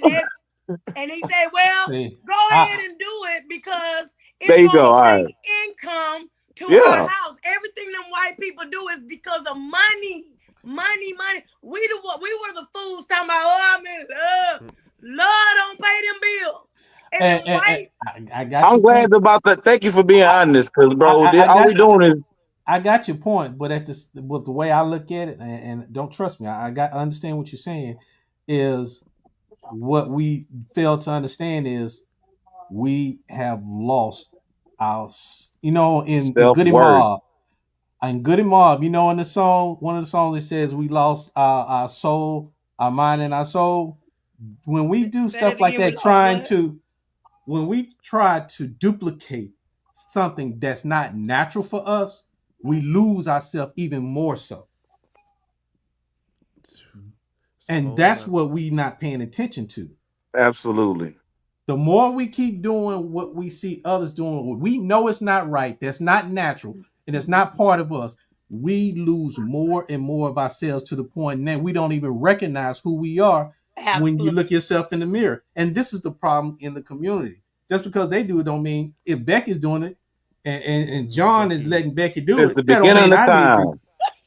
And he said, "Well, go ahead and do it, because it's gonna bring income to our house. Everything them white people do is because of money. We were the fools talking about, oh, I'm in love. Love don't pay them bills." I'm glad about that. Thank you for being honest, because bro, all we doing is. I got your point, but with the way I look at it, and don't trust me, I understand what you're saying. Is what we fail to understand is we have lost our, in Goody Mob. In Goody Mob, in the song, one of the songs that says we lost our soul, our mind, and our soul. When we do stuff like that, when we try to duplicate something that's not natural for us, we lose ourselves even more so. And that's what we not paying attention to. Absolutely. The more we keep doing what we see others doing, we know it's not right, that's not natural, and it's not part of us. We lose more and more of ourselves to the point now we don't even recognize who we are. Absolutely. When you look yourself in the mirror. And this is the problem in the community. Just because they do it don't mean if Becky's doing it and John is letting Becky do Since it. the beginning of time.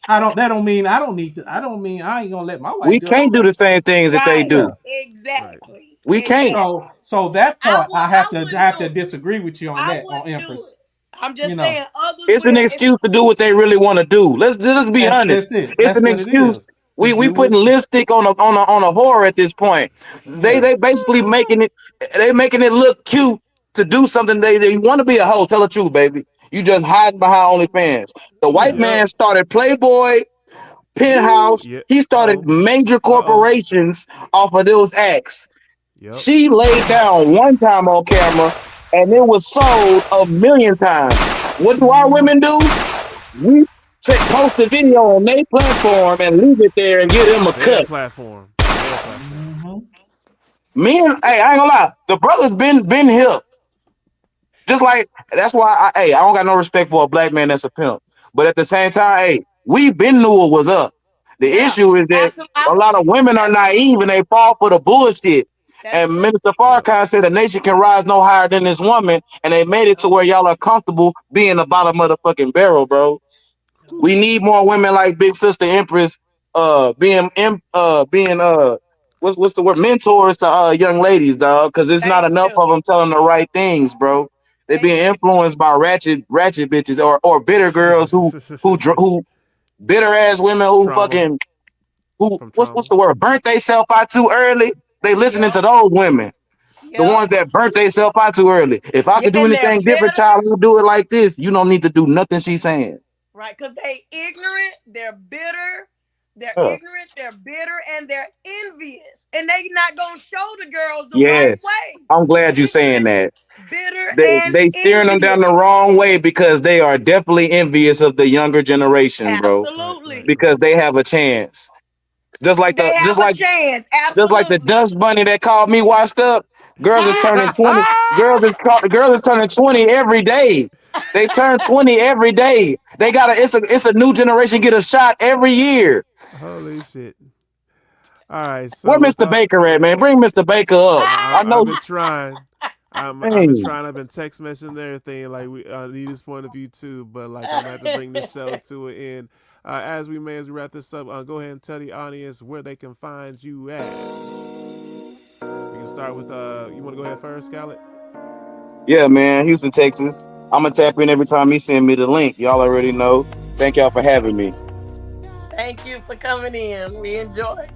That don't mean I don't need to. I don't mean I ain't gonna let my wife. We can't do the same things that they do. Exactly. We can't. So that part I have to disagree with you on that on Empress. I'm just saying others. It's an excuse to do what they really want to do. Let's be honest. It's an excuse. We putting lipstick on a whore at this point. They basically making it look cute to do something they want to be a hoe. Tell the truth, baby. You just hiding behind OnlyFans. The white man started Playboy, Penthouse. He started major corporations off of those acts. She laid down one time on camera and it was sold 1,000,000 times. What do our women do? We post a video on their platform and leave it there and give them a cut. Platform. Men, hey, I ain't gonna lie. The brothers been hip. Just like that's why I don't got no respect for a black man that's a pimp. But at the same time, hey, we been knew what was up. The issue is that a lot of women are naive and they fall for the bullshit. And Minister Farrakhan said a nation can rise no higher than this woman, and they made it to where y'all are comfortable being the bottom of the fucking barrel, bro. We need more women like Big Sister Empress, being what's the word, mentors to young ladies, dog, because it's not enough of them telling the right things, bro. They being influenced by ratchet bitches or bitter girls who bitter ass women who fucking what's the word, burnt themselves out too early. They listening to those women, the ones that burnt themselves out too early. If I could do anything different, child, I'll do it like this. You don't need to do nothing she's saying. Right, because they ignorant, they're bitter, ignorant, they're bitter, and they're envious. And they not gonna show the girls the right way. I'm glad you're saying that. Bitter they steering them down the wrong way because they are definitely envious of the younger generation, bro. Absolutely. Because they have a chance. Just like the dust bunny that called me washed up. Girls is turning 20. Girls is turning 20 every day. They turn 20 every day. They got it's a new generation get a shot every year. Holy shit. All right. So where Mr. Baker at, man? Bring Mr. Baker up. I've been trying. I've been text messaging and everything. Like we need his point of view too, but like I'm gonna have to bring the show to an end. As we wrap this up, go ahead and tell the audience where they can find you at. We can start with you want to go ahead first, Scarlett? Yeah, man, Houston, Texas. I'm gonna tap in every time he send me the link. Y'all already know. Thank y'all for having me. Thank you for coming in. We enjoyed.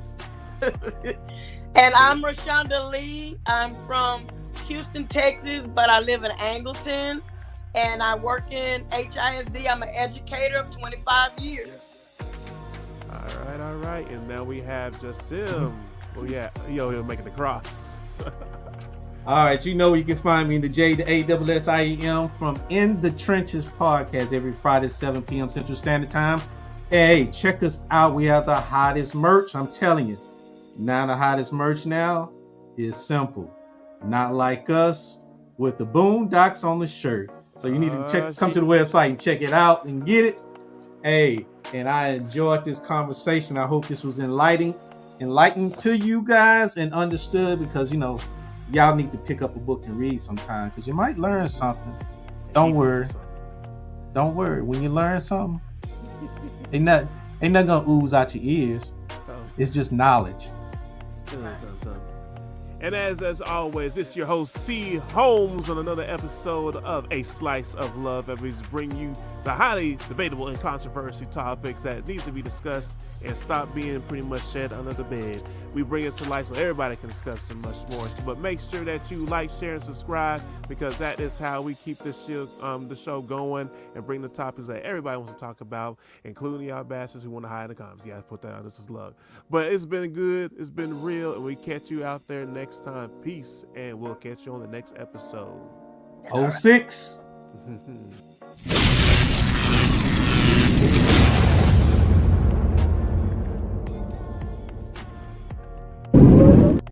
And I'm Rashonda Lee. I'm from Houston, Texas, but I live in Angleton. And I work in HISD. I'm an educator of 25 years. All right. And now we have Jasim. Oh, yeah. He'll making the cross. All right. You know you can find me in the JASSIEM from In the Trenches podcast every Friday, 7 p.m. Central Standard Time. Hey, check us out. We have the hottest merch. I'm telling you. Now the hottest merch now is simple. Not like us with the Boondocks on the shirt. So you need to come to the website and check it out and get it. Hey, and I enjoyed this conversation. I hope this was enlightening to you guys and understood because, y'all need to pick up a book and read sometime because you might learn something. Don't worry. When you learn something, ain't nothing gonna ooze out your ears. It's just knowledge. And as always, it's your host C. Holmes on another episode of A Slice of Love, as we bring you the highly debatable and controversial topics that need to be discussed and stop being pretty much shed under the bed. We bring it to light so everybody can discuss so much more. But make sure that you like, share, and subscribe because that is how we keep the show going and bring the topics that everybody wants to talk about, including y'all bastards who want to hide in the comments. Yeah, put that on. This is love. But it's been good. It's been real. And we catch you out there next time. Peace. And we'll catch you on the next episode. 06.